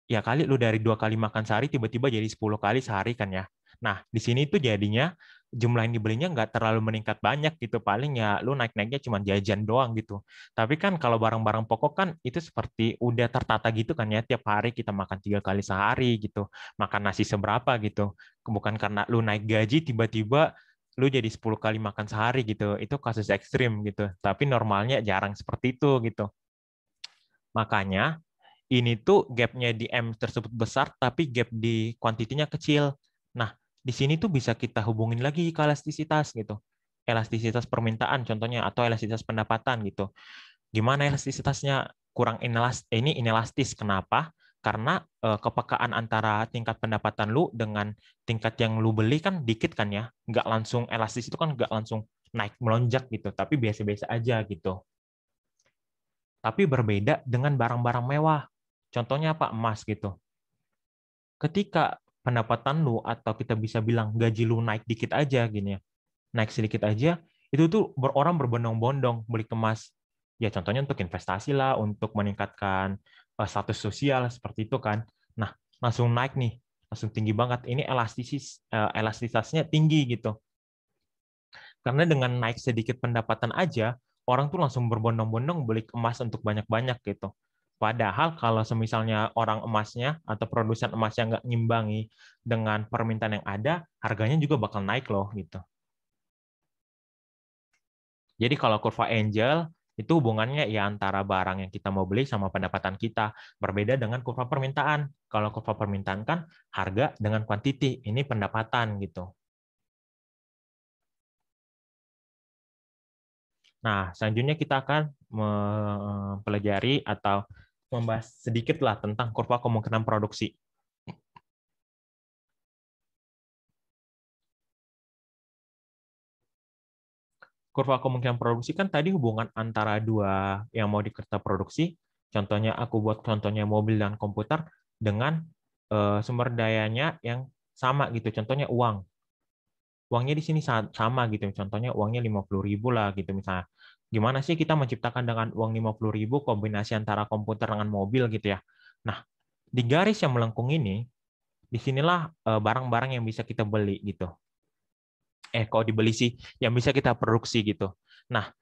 Ya kali lu dari 2 kali makan sehari tiba-tiba jadi 10 kali sehari kan ya. Nah, di sini tuh jadinya jumlah yang dibelinya nggak terlalu meningkat banyak gitu. Paling ya lu naik-naiknya cuma jajan doang gitu. Tapi kan kalau barang-barang pokok kan itu seperti udah tertata gitu kan ya. Tiap hari kita makan 3 kali sehari gitu. Makan nasi seberapa gitu. Bukan karena lu naik gaji tiba-tiba lu jadi 10 kali makan sehari gitu. Itu kasus ekstrim gitu. Tapi normalnya jarang seperti itu gitu. Makanya ini tuh gap-nya di M tersebut besar, tapi gap di kuantitinya kecil. Nah, di sini tuh bisa kita hubungin lagi ke elastisitas gitu. Elastisitas permintaan contohnya, atau elastisitas pendapatan gitu. Gimana elastisitasnya? Kurang inelastis. Kenapa? Karena kepekaan antara tingkat pendapatan lu dengan tingkat yang lu beli kan dikit kan ya. Nggak langsung elastis itu kan nggak langsung naik melonjak gitu, tapi biasa-biasa aja gitu. Tapi berbeda dengan barang-barang mewah. Contohnya apa? Emas gitu. Ketika pendapatan lu atau kita bisa bilang gaji lu naik dikit aja gini ya, naik sedikit aja, itu tuh orang berbondong-bondong beli emas. Ya contohnya untuk investasi lah, untuk meningkatkan status sosial seperti itu kan. Nah, langsung naik nih, langsung tinggi banget. Ini elastisitasnya tinggi gitu. Karena dengan naik sedikit pendapatan aja, orang tuh langsung berbondong-bondong beli emas untuk banyak-banyak gitu. Padahal kalau semisalnya orang emasnya atau produsen emasnya nggak ngimbangi dengan permintaan yang ada, harganya juga bakal naik loh gitu. Jadi kalau kurva angel itu hubungannya ya antara barang yang kita mau beli sama pendapatan kita. Berbeda dengan kurva permintaan. Kalau kurva permintaan kan harga dengan quantity, ini pendapatan gitu. Nah, selanjutnya kita akan mempelajari atau membahas sedikit lah tentang kurva kemungkinan produksi. Kurva kemungkinan produksi kan tadi hubungan antara dua yang mau kita produksi. Contohnya aku buat contohnya mobil dan komputer dengan sumber dayanya yang sama gitu. Contohnya uang. Uangnya di sini sama gitu. Contohnya uangnya 50.000 lah gitu misalnya. Gimana sih kita menciptakan dengan uang 50.000 kombinasi antara komputer dengan mobil gitu ya. Nah, di garis yang melengkung ini, disinilah barang-barang yang bisa kita beli gitu. Kalau dibeli sih, yang bisa kita produksi gitu. Nah,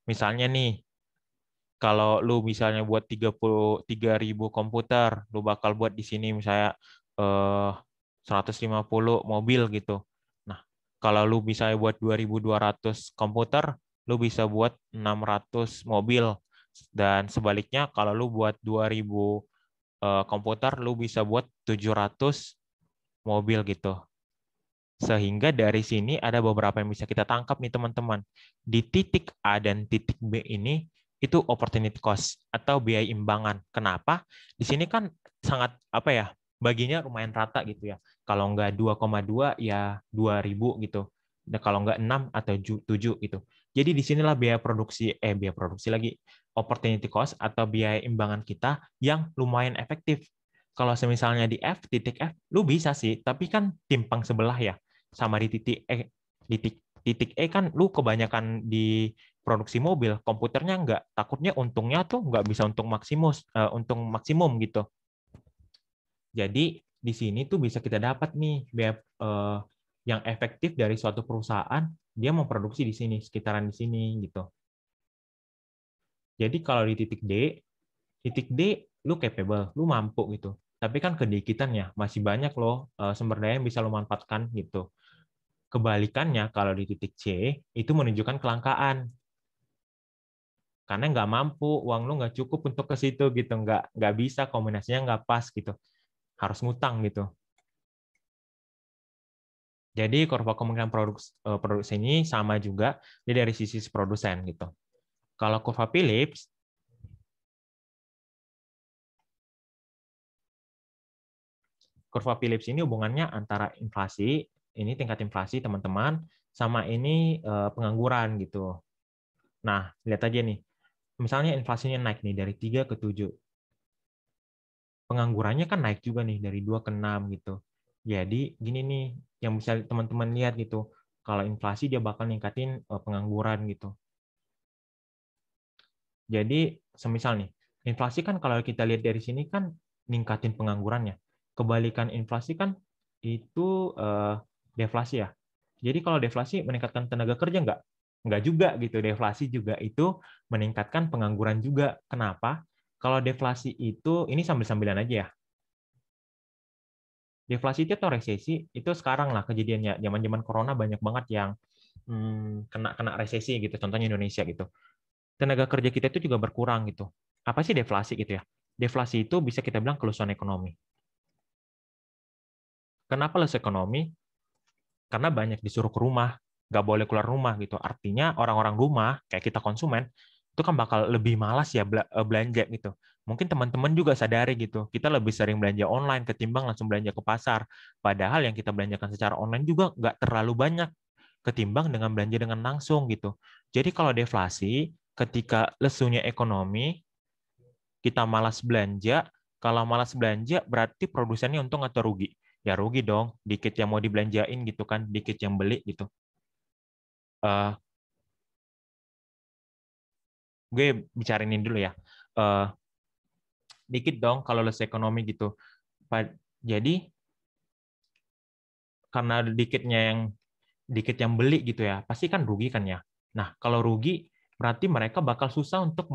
misalnya nih, kalau lu misalnya buat 33.000 komputer, lu bakal buat di sini misalnya 150 mobil gitu. Nah, kalau lu bisa buat 2.200 komputer, lu bisa buat 600 mobil. Dan sebaliknya, kalau lu buat 2.000 komputer, lu bisa buat 700 mobil gitu. Sehingga dari sini ada beberapa yang bisa kita tangkap nih teman-teman. Di titik A dan titik B ini, itu opportunity cost atau biaya imbangan. Kenapa? Di sini kan sangat baginya lumayan rata gitu ya. Kalau nggak 2,2 ya 2.000 gitu. Dan kalau nggak 6 atau 7 gitu. Jadi di sinilah biaya produksi lagi, opportunity cost atau biaya imbangan kita yang lumayan efektif. Kalau misalnya di titik F, lu bisa sih, tapi kan timpang sebelah ya. Sama di titik E kan lu kebanyakan di produksi mobil, komputernya nggak, takutnya untungnya tuh nggak bisa untung maksimum gitu. Jadi di sini tuh bisa kita dapat nih yang efektif dari suatu perusahaan, dia memproduksi di sini, sekitaran di sini gitu. Jadi kalau di titik D lu capable, lu mampu gitu. Tapi kan kedikitan ya, masih banyak loh sumber daya yang bisa lu manfaatkan gitu. Kebalikannya, kalau di titik C, itu menunjukkan kelangkaan. Karena nggak mampu, uang lu nggak cukup untuk ke situ, gitu. Nggak bisa, kombinasinya nggak pas, gitu. Harus ngutang, gitu. Jadi, kurva kemungkinan produksi ini sama juga dari sisi produsen, gitu. Kalau kurva Phillips, ini hubungannya antara inflasi, ini tingkat inflasi, teman-teman, sama ini pengangguran, gitu. Nah, lihat aja nih. Misalnya inflasinya naik nih dari 3 ke 7. Penganggurannya kan naik juga nih dari 2 ke 6 gitu. Jadi gini nih yang bisa teman-teman lihat gitu. Kalau inflasi dia bakal ningkatin pengangguran gitu. Jadi semisal nih, inflasi kan kalau kita lihat dari sini kan ningkatin penganggurannya. Kebalikan inflasi kan itu deflasi ya. Jadi kalau deflasi meningkatkan tenaga kerja nggak? Nggak juga gitu. Deflasi juga itu meningkatkan pengangguran juga. Kenapa? Kalau deflasi itu, ini sambil-sambilan aja ya. Deflasi itu atau resesi, itu sekarang lah kejadiannya. Zaman-zaman corona banyak banget yang kena resesi gitu. Contohnya Indonesia gitu. Tenaga kerja kita itu juga berkurang gitu. Apa sih deflasi gitu ya? Deflasi itu bisa kita bilang kelusuan ekonomi. Kenapa lesu ekonomi? Karena banyak disuruh ke rumah, nggak boleh keluar rumah gitu. Artinya orang-orang rumah, kayak kita konsumen, itu kan bakal lebih malas ya belanja gitu. Mungkin teman-teman juga sadari gitu, kita lebih sering belanja online ketimbang langsung belanja ke pasar. Padahal yang kita belanjakan secara online juga nggak terlalu banyak ketimbang dengan belanja dengan langsung gitu. Jadi kalau deflasi, ketika lesunya ekonomi, kita malas belanja. Kalau malas belanja, berarti produsennya untung atau rugi? Ya rugi dong, dikit yang mau dibelanjain gitu kan, dikit yang beli gitu. Gue bicarain ini dulu ya. Dikit dong kalau lesu ekonomi gitu. Jadi karena dikit yang beli gitu ya, pasti kan rugi kan ya. Nah kalau rugi, berarti mereka bakal susah untuk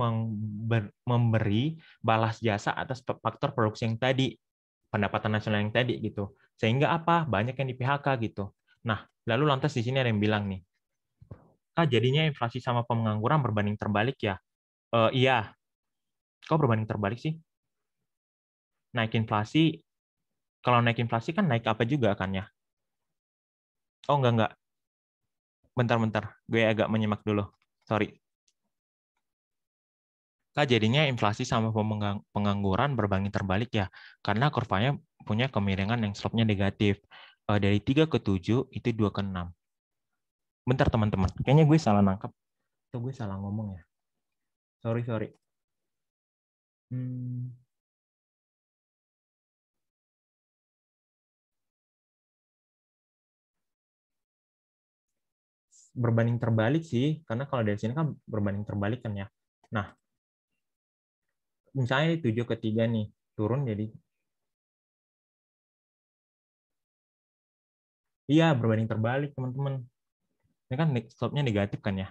memberi balas jasa atas faktor produksi yang tadi, pendapatan nasional yang tadi gitu. Sehingga apa? Banyak yang di PHK gitu. Nah, lalu lantas di sini ada yang bilang nih, jadinya inflasi sama pengangguran berbanding terbalik ya? Iya. Kok berbanding terbalik sih? Naik inflasi, kalau naik inflasi kan naik apa juga kan ya? Oh, enggak. Bentar. Gue agak menyimak dulu. Sorry. Jadinya inflasi sama pengangguran berbanding terbalik ya, karena kurvanya punya kemiringan yang slope-nya negatif. Dari 3 ke 7, itu 2 ke 6. Bentar, teman-teman. Kayaknya gue salah nangkep. Atau gue salah ngomong ya. Sorry. Berbanding terbalik sih, karena kalau dari sini kan berbanding terbalik kan ya. Nah, misalnya 7 ke 3 nih, turun jadi. Iya, berbanding terbalik, teman-teman. Ini kan slope-nya negatif kan ya.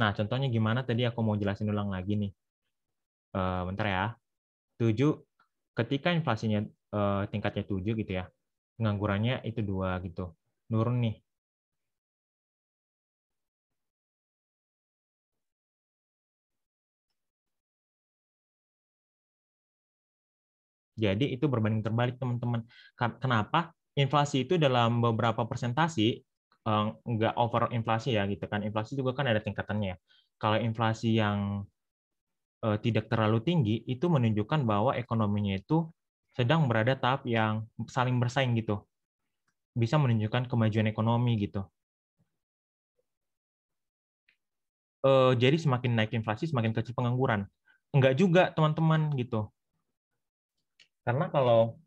Nah, contohnya gimana tadi aku mau jelasin ulang lagi nih. Bentar ya. 7, ketika inflasinya tingkatnya 7 gitu ya, penganggurannya itu 2 gitu. Nurun nih. Jadi itu berbanding terbalik, teman-teman. Kenapa? Inflasi itu dalam beberapa persentasi nggak over inflasi ya gitu kan. Inflasi juga kan ada tingkatannya. Kalau inflasi yang tidak terlalu tinggi itu menunjukkan bahwa ekonominya itu sedang berada tahap yang saling bersaing gitu. Bisa menunjukkan kemajuan ekonomi gitu. Jadi semakin naik inflasi semakin kecil pengangguran. Enggak juga, teman-teman gitu. Karena kalau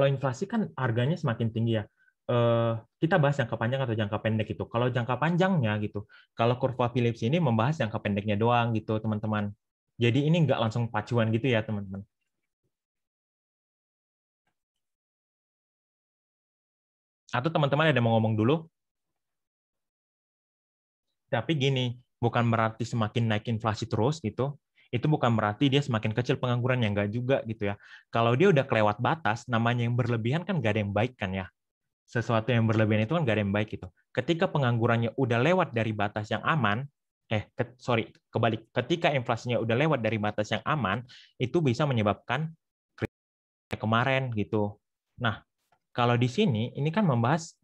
inflasi kan harganya semakin tinggi ya. Kita bahas jangka panjang atau jangka pendek itu. Kalau jangka panjangnya gitu, kalau kurva Phillips ini membahas jangka pendeknya doang gitu, teman-teman. Jadi ini nggak langsung pacuan gitu ya, teman-teman. Atau teman-teman ada mau ngomong dulu? Tapi gini, bukan berarti semakin naik inflasi terus gitu, itu bukan berarti dia semakin kecil penganggurannya, nggak juga gitu ya. Kalau dia udah kelewat batas, namanya yang berlebihan kan nggak ada yang baik kan ya. Sesuatu yang berlebihan itu kan nggak ada yang baik gitu. Ketika penganggurannya udah lewat dari batas yang aman, kebalik. Ketika inflasinya udah lewat dari batas yang aman, itu bisa menyebabkan krisis kemarin gitu. Nah, kalau di sini ini kan membahas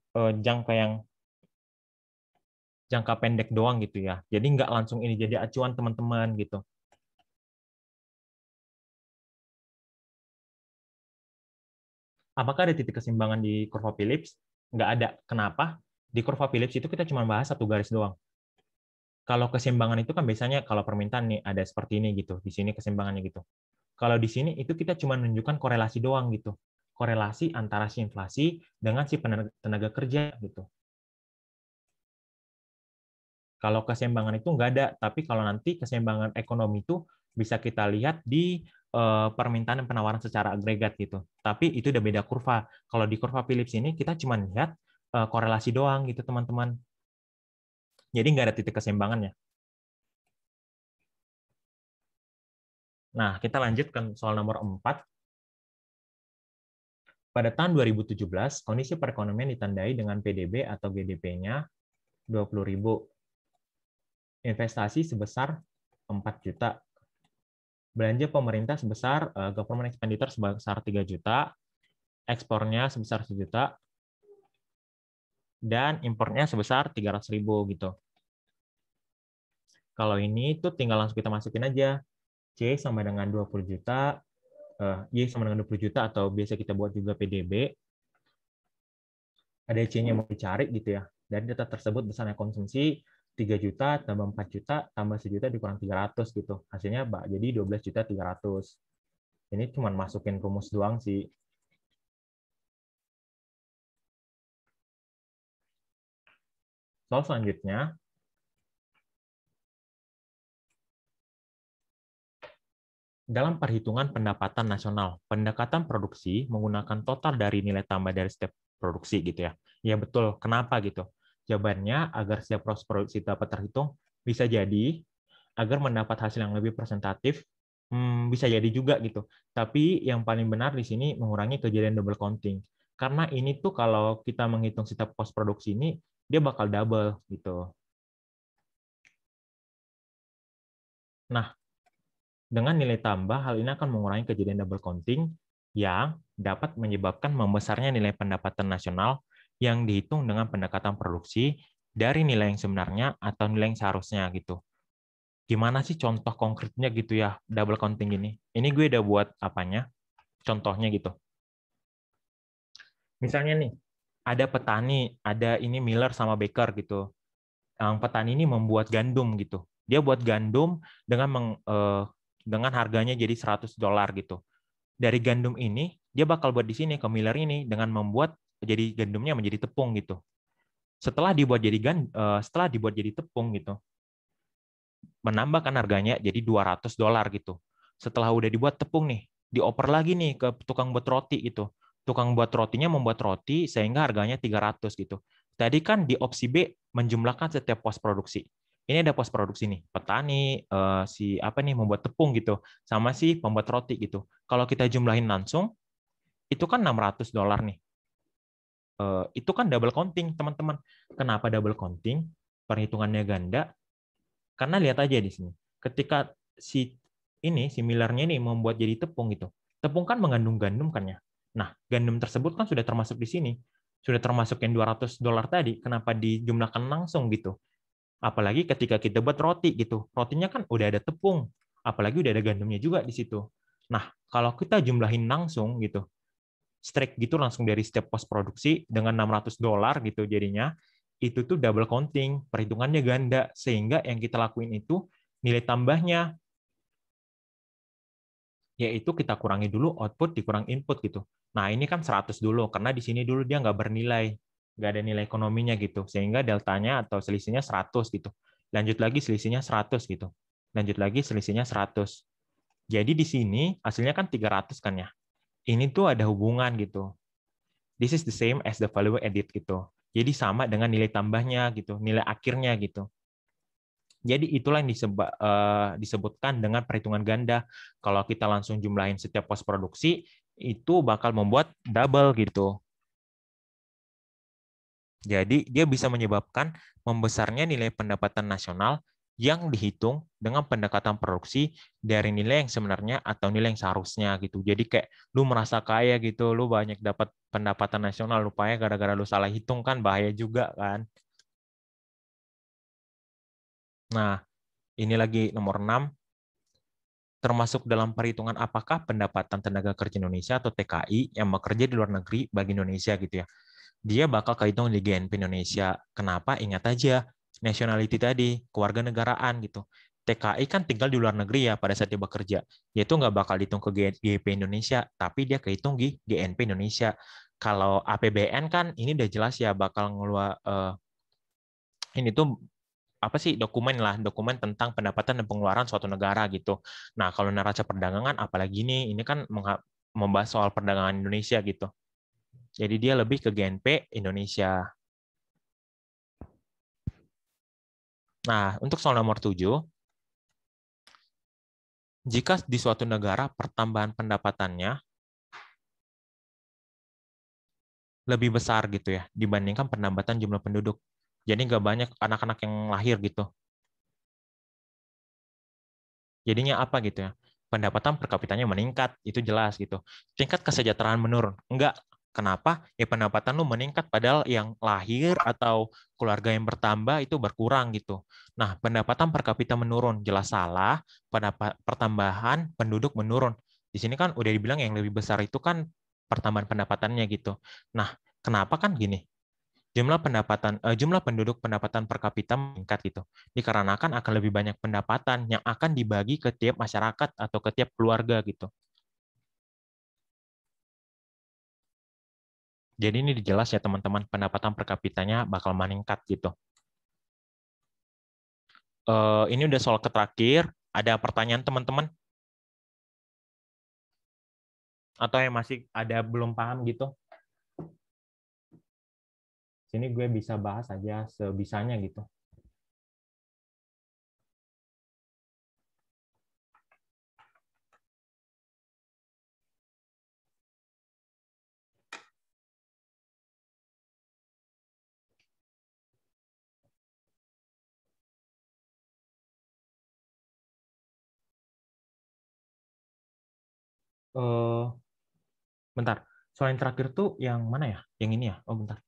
jangka pendek doang gitu ya. Jadi nggak langsung ini jadi acuan teman-teman gitu. Apakah ada titik keseimbangan di kurva Phillips? Nggak ada. Kenapa? Di kurva Phillips itu kita cuma bahas satu garis doang. Kalau keseimbangan itu kan biasanya kalau permintaan nih ada seperti ini gitu. Di sini keseimbangannya gitu. Kalau di sini itu kita cuma menunjukkan korelasi doang gitu. Korelasi antara si inflasi dengan si tenaga kerja gitu. Kalau keseimbangan itu nggak ada, tapi kalau nanti keseimbangan ekonomi itu bisa kita lihat di permintaan dan penawaran secara agregat gitu. Tapi itu udah beda kurva. Kalau di kurva Phillips ini kita cuma lihat korelasi doang gitu, teman-teman. Jadi nggak ada titik keseimbangannya. Nah, kita lanjutkan soal nomor 4. Pada tahun 2017, kondisi perekonomian ditandai dengan PDB atau GDP-nya 20.000. Investasi sebesar 4 juta. Belanja pemerintah sebesar government expenditure sebesar 3 juta, ekspornya sebesar 1 juta, dan impornya sebesar 300.000 gitu. Kalau ini tuh tinggal langsung kita masukin aja. C sama dengan 20 juta, Y sama dengan 20 juta, atau biasa kita buat juga PDB. Ada C-nya mau dicari gitu ya. Dari data tersebut besarnya konsumsi 3 juta tambah 4 juta tambah 1 juta dikurang 300 gitu. Hasilnya jadi 12 juta 300. Ini cuma masukin rumus doang sih. Soal selanjutnya, dalam perhitungan pendapatan nasional, pendekatan produksi menggunakan total dari nilai tambah dari setiap produksi gitu ya. Ya betul. Kenapa gitu? Jawabannya, agar setiap proses produksi dapat terhitung, bisa jadi agar mendapat hasil yang lebih presentatif, bisa jadi juga gitu. Tapi yang paling benar di sini mengurangi kejadian double counting. Karena ini tuh kalau kita menghitung setiap pos produksi ini, dia bakal double gitu. Nah, dengan nilai tambah, hal ini akan mengurangi kejadian double counting yang dapat menyebabkan membesarnya nilai pendapatan nasional yang dihitung dengan pendekatan produksi dari nilai yang sebenarnya atau nilai yang seharusnya gitu. Gimana sih contoh konkretnya gitu ya double counting ini? Ini gue udah buat apanya? Contohnya gitu. Misalnya nih, ada petani, ada ini miller sama baker gitu. Yang petani ini membuat gandum gitu. Dia buat gandum dengan harganya jadi $100 gitu. Dari gandum ini dia bakal buat di sini ke miller ini dengan membuat jadi gandumnya menjadi tepung gitu. Setelah dibuat jadi tepung gitu, menambahkan harganya jadi $200 gitu. Setelah udah dibuat tepung nih, dioper lagi nih ke tukang buat roti gitu. Tukang buat rotinya membuat roti sehingga harganya 300 gitu. Tadi kan di opsi B menjumlahkan setiap pos produksi. Ini ada pos produksi nih, petani, si apa nih membuat tepung gitu, sama si pembuat roti gitu. Kalau kita jumlahin langsung, itu kan $600 nih. Itu kan double counting, teman-teman. Kenapa double counting? Perhitungannya ganda. Karena lihat aja di sini. Ketika si millernya ini membuat jadi tepung gitu. Tepung kan mengandung gandum kan ya. Nah, gandum tersebut kan sudah termasuk di sini. Sudah termasuk yang $200 tadi. Kenapa dijumlahkan langsung gitu? Apalagi ketika kita buat roti gitu. Rotinya kan udah ada tepung. Apalagi udah ada gandumnya juga di situ. Nah, kalau kita jumlahin langsung gitu, strike gitu langsung dari setiap pos produksi dengan $600 gitu jadinya, itu tuh double counting, perhitungannya ganda, sehingga yang kita lakuin itu nilai tambahnya, yaitu kita kurangi dulu output dikurang input gitu. Nah ini kan 100 dulu, karena di sini dulu dia nggak bernilai, nggak ada nilai ekonominya gitu, sehingga deltanya atau selisihnya 100 gitu. Lanjut lagi selisihnya 100 gitu. Lanjut lagi selisihnya 100. Jadi di sini hasilnya kan 300 kan ya. Ini tuh ada hubungan gitu. This is the same as the value added gitu. Jadi sama dengan nilai tambahnya gitu, nilai akhirnya gitu. Jadi itulah yang disebutkan dengan perhitungan ganda. Kalau kita langsung jumlahin setiap pos produksi, itu bakal membuat double gitu. Jadi dia bisa menyebabkan membesarnya nilai pendapatan nasional yang dihitung dengan pendekatan produksi dari nilai yang sebenarnya atau nilai yang seharusnya gitu. Jadi kayak lu merasa kaya gitu, lu banyak dapat pendapatan nasional, rupanya gara-gara lu salah hitung kan bahaya juga kan. Nah, ini lagi nomor 6, termasuk dalam perhitungan apakah pendapatan tenaga kerja Indonesia atau TKI yang bekerja di luar negeri bagi Indonesia gitu ya. Dia bakal kehitung di GNP Indonesia. Kenapa? Ingat aja, nationality tadi, kewarganegaraan gitu. TKI kan tinggal di luar negeri ya pada saat dia bekerja. Dia itu nggak bakal dihitung ke GP Indonesia, tapi dia kehitung di GNP Indonesia. Kalau APBN kan ini udah jelas ya bakal ngeluar ini tuh apa sih dokumen tentang pendapatan dan pengeluaran suatu negara gitu. Nah kalau neraca perdagangan apalagi ini kan membahas soal perdagangan Indonesia gitu. Jadi dia lebih ke GNP Indonesia. Nah untuk soal nomor 7, jika di suatu negara pertambahan pendapatannya lebih besar gitu ya dibandingkan penambatan jumlah penduduk. Jadi nggak banyak anak-anak yang lahir gitu. Jadinya apa gitu ya? Pendapatan per kapitanya meningkat, itu jelas gitu. Tingkat kesejahteraan menurun. Enggak. Kenapa? Ya pendapatan lu meningkat padahal yang lahir atau keluarga yang bertambah itu berkurang gitu. Nah, pendapatan per kapita menurun. Jelas salah, pertambahan penduduk menurun. Di sini kan udah dibilang yang lebih besar itu kan pertambahan pendapatannya gitu. Nah, kenapa kan gini? Jumlah penduduk pendapatan per kapita meningkat gitu. Dikarenakan akan lebih banyak pendapatan yang akan dibagi ke tiap masyarakat atau ke tiap keluarga gitu. Jadi ini dijelas ya teman-teman, pendapatan per kapitanya bakal meningkat gitu. Ini udah soal terakhir. Ada pertanyaan teman-teman? Atau yang masih ada belum paham gitu? Sini gue bisa bahas aja sebisanya gitu. Bentar. Soal yang terakhir tuh yang mana ya? Yang ini ya? Oh, bentar.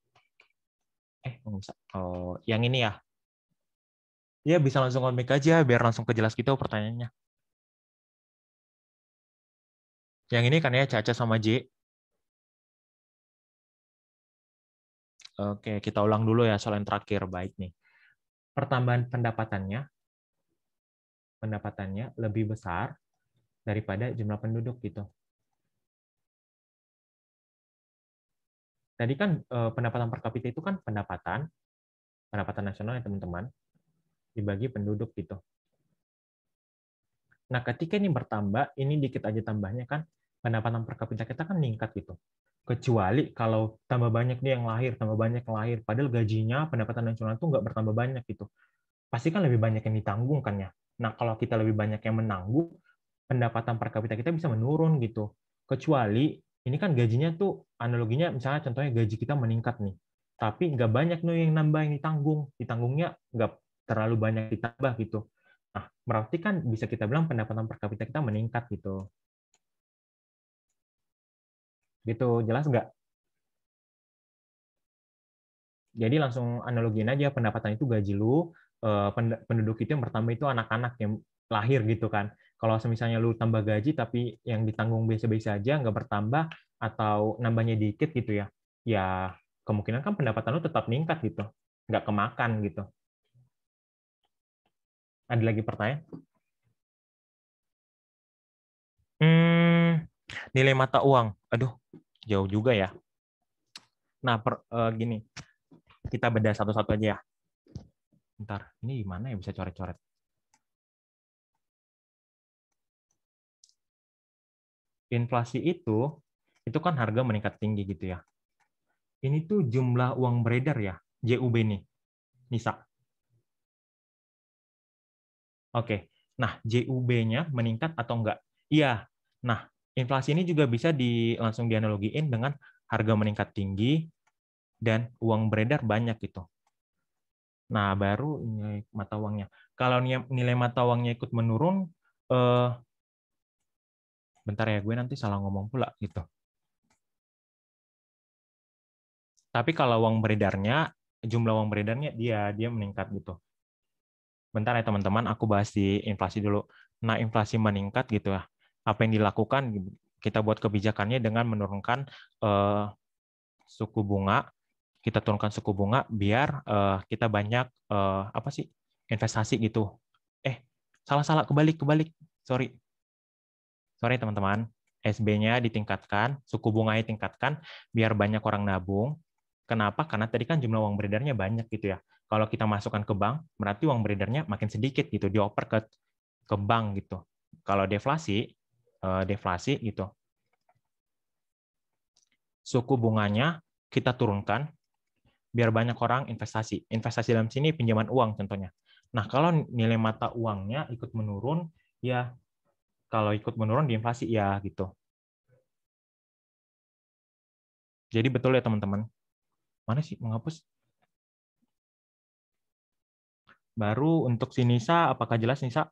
Nggak bisa. Oh, yang ini ya. Ya, bisa langsung on mic aja biar langsung kejelas gitu pertanyaannya. Yang ini kan ya Caca sama J. Oke, kita ulang dulu ya soal yang terakhir. Baik nih. Pertambahan pendapatannya lebih besar daripada jumlah penduduk gitu. Tadi kan pendapatan per kapita itu kan pendapatan nasional ya teman-teman, dibagi penduduk gitu. Nah, ketika ini bertambah, ini dikit aja tambahnya kan, pendapatan per kapita kita kan meningkat gitu. Kecuali kalau tambah banyak nih yang lahir, tambah banyak yang lahir, padahal gajinya pendapatan nasional itu nggak bertambah banyak gitu. Pasti kan lebih banyak yang ditanggung kan ya. Nah, kalau kita lebih banyak yang menanggung, pendapatan per kapita kita bisa menurun gitu. Kecuali ini kan gajinya tuh analoginya misalnya contohnya gaji kita meningkat nih, tapi nggak banyak nih yang nambah yang ditanggungnya nggak terlalu banyak ditambah gitu. Nah, berarti kan bisa kita bilang pendapatan per kapita kita meningkat gitu. Gitu, jelas nggak? Jadi langsung analogiin aja pendapatan itu gaji lu, penduduk itu yang pertama itu anak-anak yang lahir gitu kan. Kalau misalnya lu tambah gaji tapi yang ditanggung biasa-biasa aja nggak bertambah atau nambahnya dikit gitu ya, ya kemungkinan kan pendapatan lu tetap meningkat gitu, nggak kemakan gitu. Ada lagi pertanyaan? Nilai mata uang. Aduh, jauh juga ya. Nah, gini, kita bedah satu-satu aja ya. Bentar, ini gimana ya bisa coret-coret? Inflasi itu kan harga meningkat tinggi gitu ya. Ini tuh jumlah uang beredar ya, JUB nih, Nisa. Oke, nah JUB-nya meningkat atau enggak? Iya. Nah, inflasi ini juga bisa langsung dianalogiin dengan harga meningkat tinggi dan uang beredar banyak gitu. Nah, baru nilai mata uangnya. Kalau nilai mata uangnya ikut menurun, bentar ya, gue nanti salah ngomong pula gitu. Tapi kalau uang beredarnya, jumlah uang beredarnya dia meningkat gitu. Bentar ya teman-teman, aku bahas di inflasi dulu. Nah, inflasi meningkat gitu ya. Apa yang dilakukan? Kita buat kebijakannya dengan menurunkan suku bunga. Kita turunkan suku bunga biar kita banyak apa sih investasi gitu. Salah kebalik. Sorry teman-teman. SB-nya ditingkatkan, suku bunganya ditingkatkan biar banyak orang nabung. Kenapa? Karena tadi kan jumlah uang beredarnya banyak gitu ya. Kalau kita masukkan ke bank, berarti uang beredarnya makin sedikit gitu, dioper ke bank gitu. Kalau deflasi gitu. Suku bunganya kita turunkan biar banyak orang investasi. Investasi dalam sini pinjaman uang contohnya. Nah, kalau nilai mata uangnya ikut menurun, ya kalau ikut menurun di inflasi ya gitu. Jadi betul ya teman-teman. Mana sih menghapus? Baru untuk si Nisa, apakah jelas Nisa?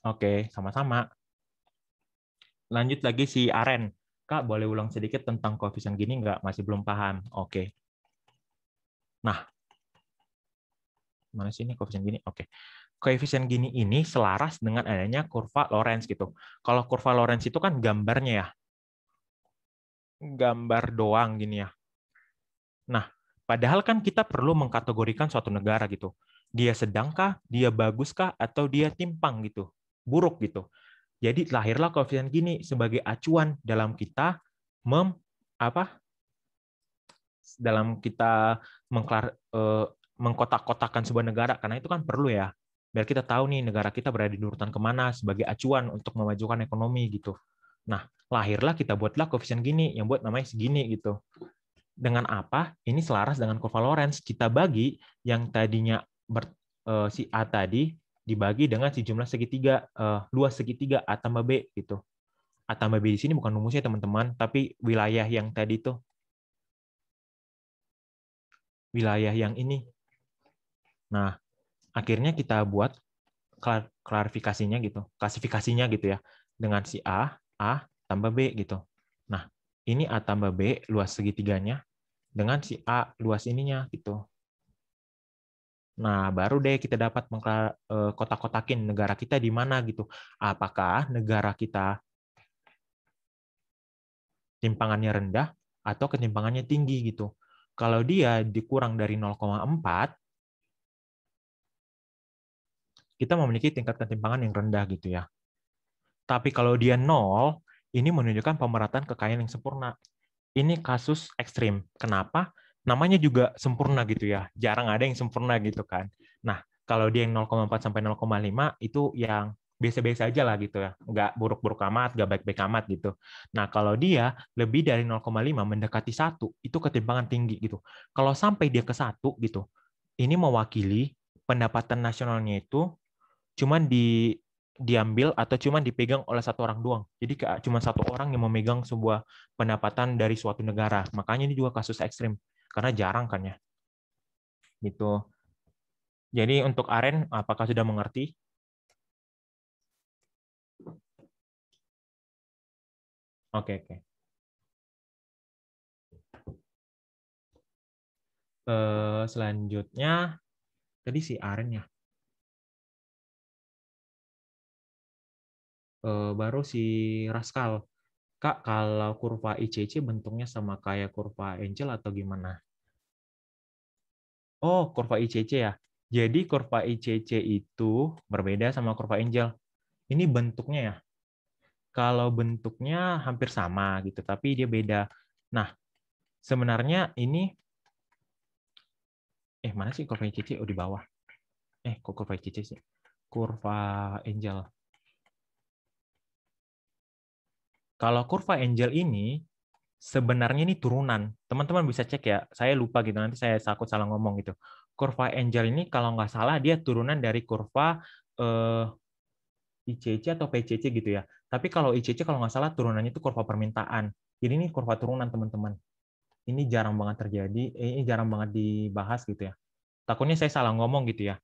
Oke, sama-sama. Lanjut lagi si Aren. Kak, boleh ulang sedikit tentang koefisien gini nggak? Masih belum paham. Oke. Nah, mana sih ini koefisien gini? Oke. Koefisien gini ini selaras dengan adanya kurva Lorenz gitu. Kalau kurva Lorenz itu kan gambarnya ya. Gambar doang gini ya. Nah, padahal kan kita perlu mengkategorikan suatu negara gitu. Dia sedangkah, dia baguskah, atau dia timpang gitu. Buruk gitu. Jadi lahirlah koefisien gini sebagai acuan dalam kita mengkotak-kotakan sebuah negara, karena itu kan perlu ya, biar kita tahu nih negara kita berada di urutan kemana sebagai acuan untuk memajukan ekonomi gitu. Nah, lahirlah kita buatlah koefisien gini, yang buat namanya segini gitu. Dengan apa? Ini selaras dengan kurva Lorenz. Kita bagi yang tadinya si A tadi dibagi dengan si jumlah segitiga, luas segitiga A tambah B gitu. A tambah B di sini bukan rumusnya teman-teman, tapi wilayah yang tadi itu. Wilayah yang ini. Nah, akhirnya kita buat klarifikasinya gitu, klasifikasinya gitu ya, dengan si A tambah B gitu. Nah, ini A tambah B luas segitiganya dengan si A luas ininya gitu. Nah, baru deh kita dapat kotak-kotakin negara kita di mana gitu. Apakah negara kita timpangannya rendah atau ketimpangannya tinggi gitu. Kalau dia dikurang dari 0,4, kita memiliki tingkat ketimpangan yang rendah gitu ya. Tapi kalau dia 0, ini menunjukkan pemerataan kekayaan yang sempurna. Ini kasus ekstrim. Kenapa? Namanya juga sempurna gitu ya. Jarang ada yang sempurna gitu kan. Nah, kalau dia yang 0,4 sampai 0,5 itu yang biasa-biasa aja lah gitu ya. Nggak buruk-buruk amat, nggak baik-baik amat gitu. Nah, kalau dia lebih dari 0,5 mendekati 1, itu ketimpangan tinggi gitu. Kalau sampai dia ke 1 gitu, ini mewakili pendapatan nasionalnya itu cuman diambil atau cuman dipegang oleh satu orang doang. Jadi cuma satu orang yang memegang sebuah pendapatan dari suatu negara. Makanya ini juga kasus ekstrim karena jarang kan ya. Gitu. Jadi untuk Aren, apakah sudah mengerti? Oke. Selanjutnya tadi si Aren ya. Baru si Raskal. Kak, kalau kurva ICC bentuknya sama kayak kurva Angel atau gimana? Oh, kurva ICC ya. Jadi kurva ICC itu berbeda sama kurva Angel. Ini bentuknya ya. Kalau bentuknya hampir sama gitu, tapi dia beda. Nah, sebenarnya ini mana sih kurva ICC? Oh, di bawah. Kok kurva ICC sih? Kurva Angel. Kalau kurva Angel ini sebenarnya ini turunan. Teman-teman bisa cek ya. Saya lupa gitu, nanti saya takut salah ngomong gitu. Kurva Angel ini kalau nggak salah dia turunan dari kurva ICC atau PCC gitu ya. Tapi kalau ICC kalau nggak salah turunannya itu kurva permintaan. Jadi ini kurva turunan teman-teman. Ini jarang banget terjadi, ini jarang banget dibahas gitu ya. Takutnya saya salah ngomong gitu ya.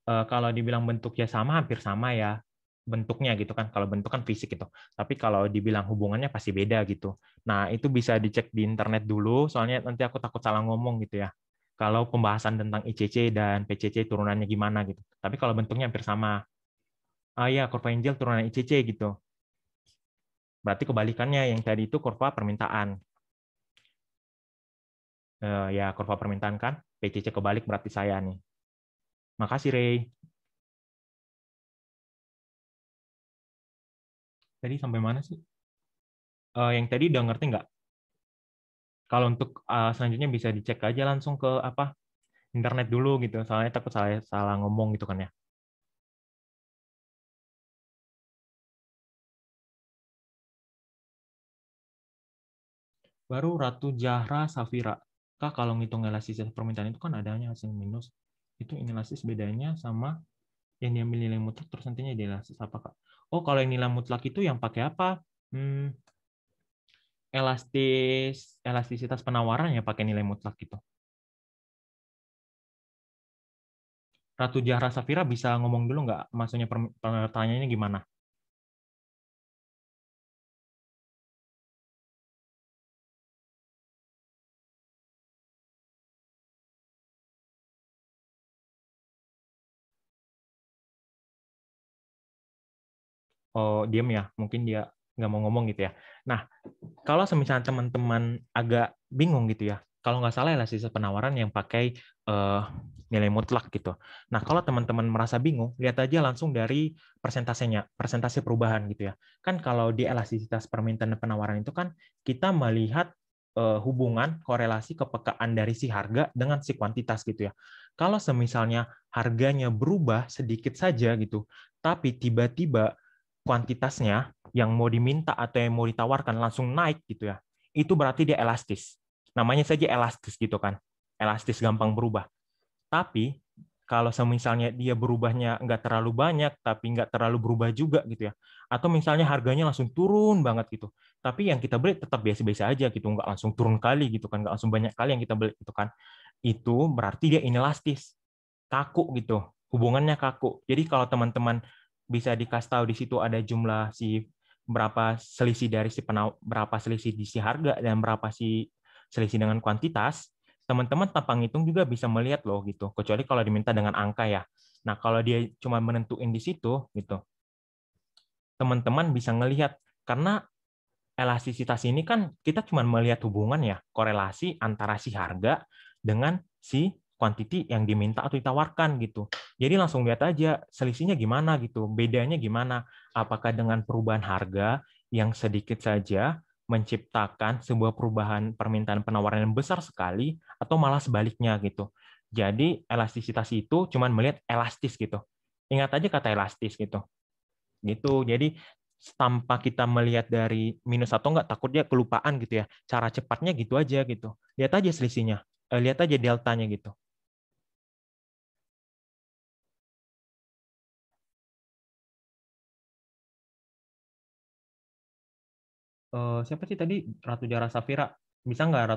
Kalau dibilang bentuknya sama, hampir sama ya bentuknya gitu kan. Kalau bentuk kan fisik gitu. Tapi kalau dibilang hubungannya pasti beda gitu. Nah, itu bisa dicek di internet dulu, soalnya nanti aku takut salah ngomong gitu ya. Kalau pembahasan tentang ICC dan PCC turunannya gimana gitu. Tapi kalau bentuknya hampir sama. Ya, kurva Angel turunan ICC gitu. Berarti kebalikannya, yang tadi itu kurva permintaan. Ya, kurva permintaan kan, PCC kebalik berarti saya nih. Makasih, Ray. Tadi sampai mana sih? Yang tadi udah ngerti nggak? Kalau untuk selanjutnya bisa dicek aja langsung ke internet dulu gitu. Soalnya takut salah ngomong gitu kan ya. Baru Ratu Zahra Safira. Kak, kalau ngitung elastisitas permintaan itu kan adanya hasil minus. Itu inelastis bedanya sama yang diambil nilai mutlak terus nantinya elastis apa, Kak? Oh, kalau yang nilai mutlak itu yang pakai apa? Elastisitas penawaran ya pakai nilai mutlak gitu. Ratu Zahra Safira bisa ngomong dulu nggak? Maksudnya pertanyaannya gimana? Oh, diem ya. Mungkin dia nggak mau ngomong gitu ya. Nah, kalau misalnya teman-teman agak bingung gitu ya, kalau nggak salah elastisitas penawaran yang pakai nilai mutlak gitu. Nah, kalau teman-teman merasa bingung, lihat aja langsung dari persentasenya, persentase perubahan gitu ya. Kan kalau di elastisitas permintaan dan penawaran itu kan kita melihat hubungan korelasi kepekaan dari si harga dengan si kuantitas gitu ya. Kalau semisalnya harganya berubah sedikit saja gitu, tapi tiba-tiba kuantitasnya yang mau diminta atau yang mau ditawarkan langsung naik gitu ya, itu berarti dia elastis. Namanya saja elastis gitu kan. Elastis gampang berubah. Tapi kalau misalnya dia berubahnya nggak terlalu banyak, tapi nggak terlalu berubah juga gitu ya, atau misalnya harganya langsung turun banget gitu, tapi yang kita beli tetap biasa-biasa aja gitu, nggak langsung turun kali gitu kan, nggak langsung banyak kali yang kita beli gitu kan, itu berarti dia inelastis, kaku gitu, hubungannya kaku. Jadi kalau teman-teman bisa dikasih tahu di situ ada jumlah si berapa selisih dari si berapa selisih di si harga dan berapa si selisih dengan kuantitas, teman-teman tanpa ngitung juga bisa melihat loh gitu. Kecuali kalau diminta dengan angka ya. Nah, kalau dia cuma menentuin di situ gitu, teman-teman bisa ngelihat karena elastisitas ini kan kita cuma melihat hubungan ya, korelasi antara si harga dengan si quantity yang diminta atau ditawarkan gitu. Jadi langsung lihat aja selisihnya gimana gitu, bedanya gimana. Apakah dengan perubahan harga yang sedikit saja menciptakan sebuah perubahan permintaan penawaran yang besar sekali atau malah sebaliknya gitu. Jadi elastisitas itu cuma melihat elastis gitu. Ingat aja kata elastis gitu. Gitu. Jadi tanpa kita melihat dari minus atau enggak, takut dia kelupaan gitu ya. Cara cepatnya gitu aja gitu. Lihat aja selisihnya. Lihat aja deltanya gitu. Siapa sih tadi Ratu Jara Safira? Bisa nggak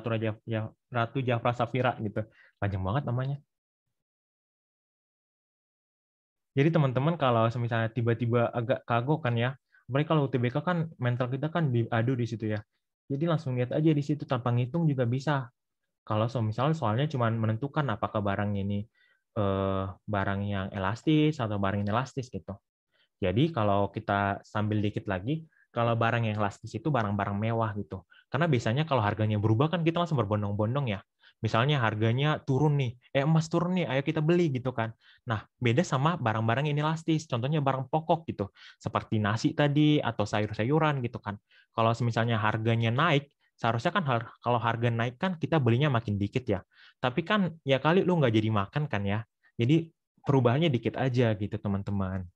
Ratu Jafra Safira gitu? Panjang banget namanya. Jadi teman-teman kalau misalnya tiba-tiba agak kagok kan ya, apalagi kalau UTBK kan mental kita kan diadu di situ ya. Jadi langsung lihat aja di situ tanpa ngitung juga bisa. Kalau misalnya soalnya cuma menentukan apakah barang ini barang yang elastis atau barang inelastis gitu. Jadi kalau kita sambil dikit lagi, kalau barang yang elastis itu barang-barang mewah gitu. Karena biasanya kalau harganya berubah kan kita langsung berbondong-bondong ya. Misalnya harganya turun nih, emas turun nih, ayo kita beli gitu kan. Nah, beda sama barang-barang yang inelastis, contohnya barang pokok gitu, seperti nasi tadi atau sayur-sayuran gitu kan. Kalau misalnya harganya naik, seharusnya kan kalau harga naik kan kita belinya makin dikit ya. Tapi kan ya kali lu nggak jadi makan kan ya. Jadi perubahannya dikit aja gitu teman-teman.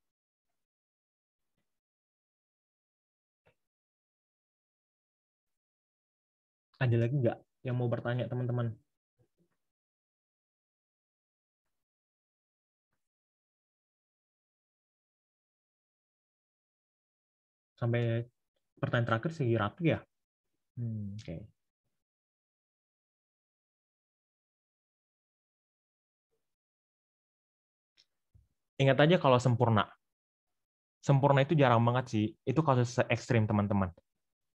Ada lagi nggak yang mau bertanya teman-teman? Sampai pertanyaan terakhir segi Ratu ya? Oke. Ingat aja kalau sempurna. Sempurna itu jarang banget sih. Itu kasus ekstrim teman-teman.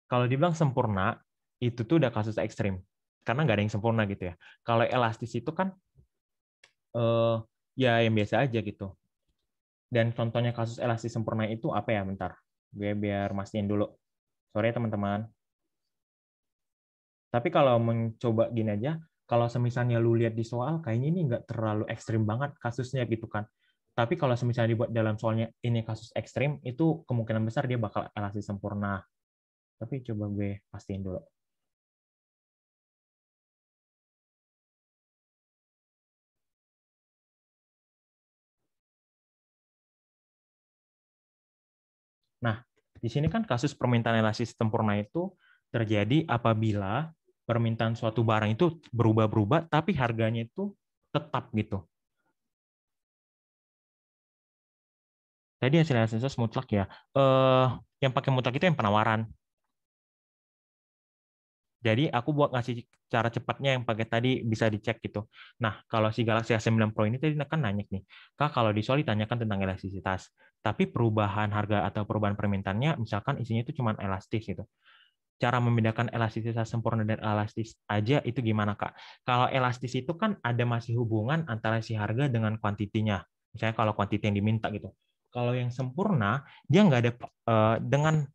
Kalau dibilang sempurna, itu tuh udah kasus ekstrim. Karena nggak ada yang sempurna gitu ya. Kalau elastis itu kan ya yang biasa aja gitu. Dan contohnya kasus elastis sempurna itu apa ya? Bentar. Gue biar mastiin dulu. Sorry ya teman-teman. Tapi kalau mencoba gini aja, kalau semisalnya lu lihat di soal, kayaknya ini nggak terlalu ekstrim banget kasusnya gitu kan. Tapi kalau misalnya dibuat dalam soalnya ini kasus ekstrim, itu kemungkinan besar dia bakal elastis sempurna. Tapi coba gue pastiin dulu. Nah, di sini kan kasus permintaan elastis sempurna itu terjadi apabila permintaan suatu barang itu berubah-berubah, tapi harganya itu tetap gitu. Tadi hasil elastis mutlak ya. Yang pakai mutlak itu yang penawaran. Jadi aku buat ngasih cara cepatnya yang pakai tadi bisa dicek gitu. Nah, kalau si Galaxy A9 Pro ini tadi kan nanya nih, Kak kalau di soal ditanyakan tentang elastisitas, tapi perubahan harga atau perubahan permintaannya misalkan isinya itu cuma elastis gitu. Cara membedakan elastisitas sempurna dan elastis aja itu gimana, Kak? Kalau elastis itu kan ada masih hubungan antara si harga dengan kuantitinya. Misalnya kalau kuantiti yang diminta gitu. Kalau yang sempurna, dia nggak ada dengan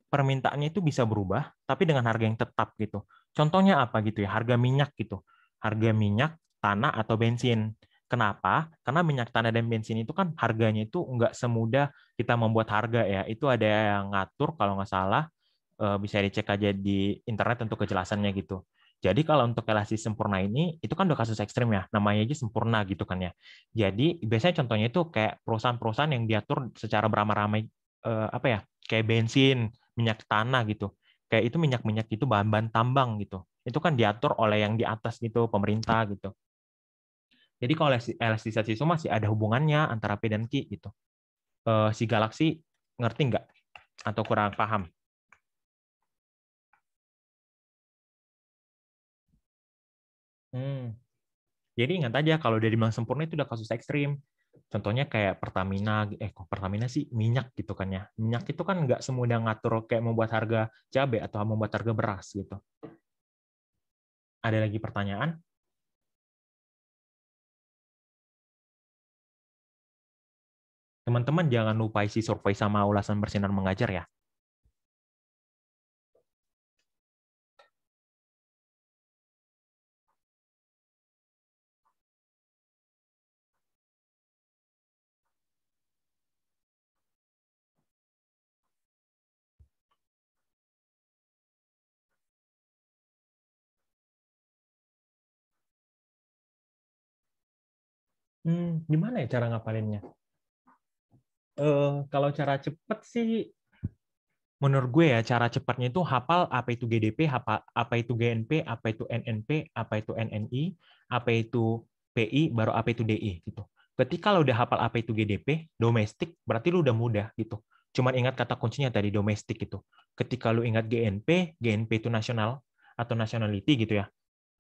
permintaannya itu bisa berubah, tapi dengan harga yang tetap gitu. Contohnya apa gitu ya? Harga minyak gitu. Harga minyak, tanah, atau bensin. Kenapa? Karena minyak tanah dan bensin itu kan harganya itu nggak semudah kita membuat harga ya. Itu ada yang ngatur kalau nggak salah, bisa dicek aja di internet untuk kejelasannya gitu. Jadi kalau untuk elastis sempurna ini, itu kan udah kasus ekstrim ya, namanya aja sempurna gitu kan ya. Jadi biasanya contohnya itu kayak perusahaan-perusahaan yang diatur secara beramai-ramai apa ya, kayak bensin, minyak tanah gitu. Kayak itu minyak-minyak itu bahan-bahan tambang gitu. Itu kan diatur oleh yang di atas gitu, pemerintah gitu. Jadi kalau elastisasi itu masih ada hubungannya antara P dan Q gitu. Si galaksi ngerti nggak? Atau kurang paham? Jadi ingat aja kalau udah dibilang sempurna itu udah kasus ekstrim. Contohnya kayak Pertamina, kok Pertamina sih minyak gitu kan ya. Minyak itu kan nggak semudah ngatur kayak membuat harga cabai atau membuat harga beras gitu. Ada lagi pertanyaan? Teman-teman jangan lupa isi survei sama ulasan bersinar mengajar ya. Gimana ya cara ngapalinnya? Kalau cara cepet sih, menurut gue ya cara cepatnya itu hafal apa itu GDP, apa itu GNP, apa itu NNP, apa itu NNI, apa itu PI, baru apa itu DI gitu. Ketika lo udah hafal apa itu GDP, domestik, berarti lo udah mudah gitu. Cuman ingat kata kuncinya tadi domestik itu. Ketika lo ingat GNP, GNP itu nasional atau nationality gitu ya.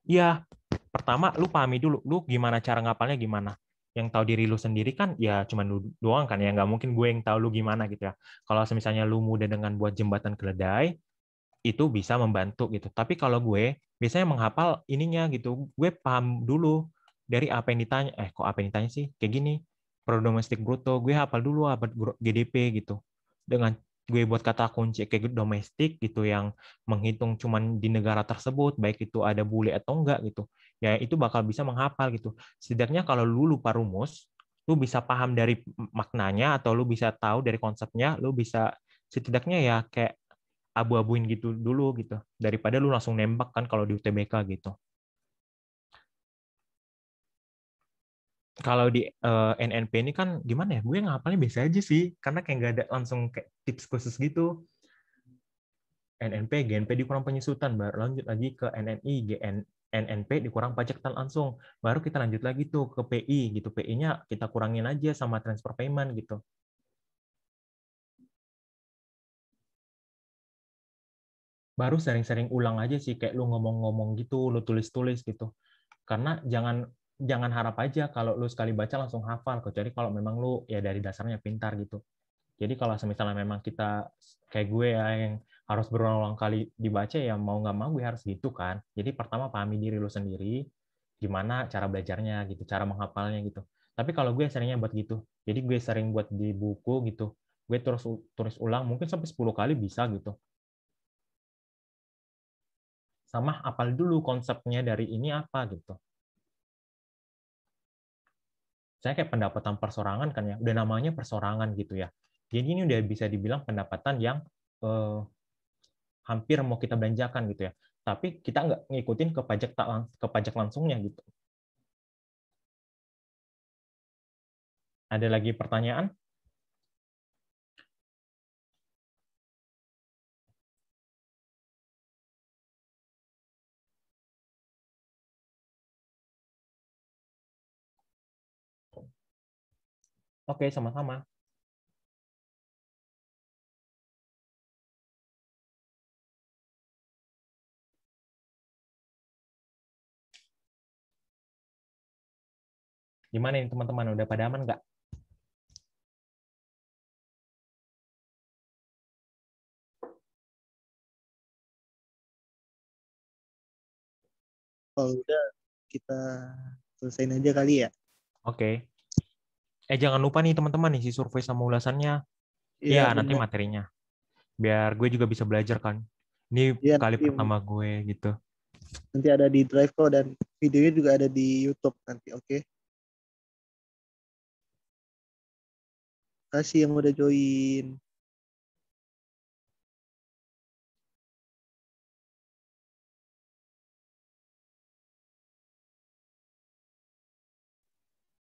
Ya, pertama lu pahami dulu, lu gimana cara ngapalnya gimana. Yang tahu diri lu sendiri kan ya cuma lu doang kan ya, nggak mungkin gue yang tahu lu gimana gitu ya. Kalau misalnya lu mudah dengan buat jembatan keledai, itu bisa membantu gitu. Tapi kalau gue biasanya menghafal ininya gitu, gue paham dulu dari apa yang ditanya. Kok apa yang ditanya sih? Kayak gini, produk domestik bruto, gue hafal dulu apa GDP gitu. Dengan gue buat kata kunci kayak domestik gitu yang menghitung cuman di negara tersebut, baik itu ada bule atau enggak gitu. Ya itu bakal bisa menghafal gitu. Setidaknya kalau lu lupa rumus, lu bisa paham dari maknanya atau lu bisa tahu dari konsepnya, lu bisa setidaknya ya kayak abu-abuin gitu dulu gitu daripada lu langsung nembak kan kalau di UTBK gitu. Kalau di NNP ini kan gimana ya, gue ngapalnya biasa aja sih karena kayak nggak ada langsung kayak tips khusus gitu. NNP GNP dikurang penyusutan, baru lanjut lagi ke NNI NNP dikurang pajak tak langsung, baru kita lanjut lagi tuh ke PI gitu. PI-nya kita kurangin aja sama transfer payment gitu. Baru sering-sering ulang aja sih, kayak lu ngomong-ngomong gitu, lu tulis-tulis gitu. Karena jangan harap aja kalau lu sekali baca langsung hafal, kecuali kalau memang lu ya dari dasarnya pintar gitu. Jadi kalau misalnya memang kita kayak gue ya yang harus berulang-ulang kali dibaca, ya mau nggak mau gue harus gitu kan. Jadi pertama pahami diri lu sendiri, gimana cara belajarnya gitu, cara menghafalnya gitu. Tapi kalau gue seringnya buat gitu. Jadi gue sering buat di buku gitu. Gue terus tulis ulang mungkin sampai 10 kali bisa gitu. Sama hafal dulu konsepnya dari ini apa gitu. Saya kayak pendapatan persorangan kan ya, udah namanya persorangan gitu ya. Jadi ini udah bisa dibilang pendapatan yang hampir mau kita belanjakan gitu ya. Tapi kita nggak ngikutin ke pajak langsungnya gitu. Ada lagi pertanyaan? Oke, sama-sama. Gimana nih teman-teman, udah pada aman nggak? Kalau udah kita selesaiin aja kali ya. Oke. Jangan lupa nih teman-teman isi survei sama ulasannya. Iya, Nanti benar. materinya. Biar gue juga bisa belajar kan. Ini Iya, kali nanti, pertama gue gitu. nanti ada di Drive kok, dan videonya juga ada di YouTube nanti, oke? Kasih yang udah join.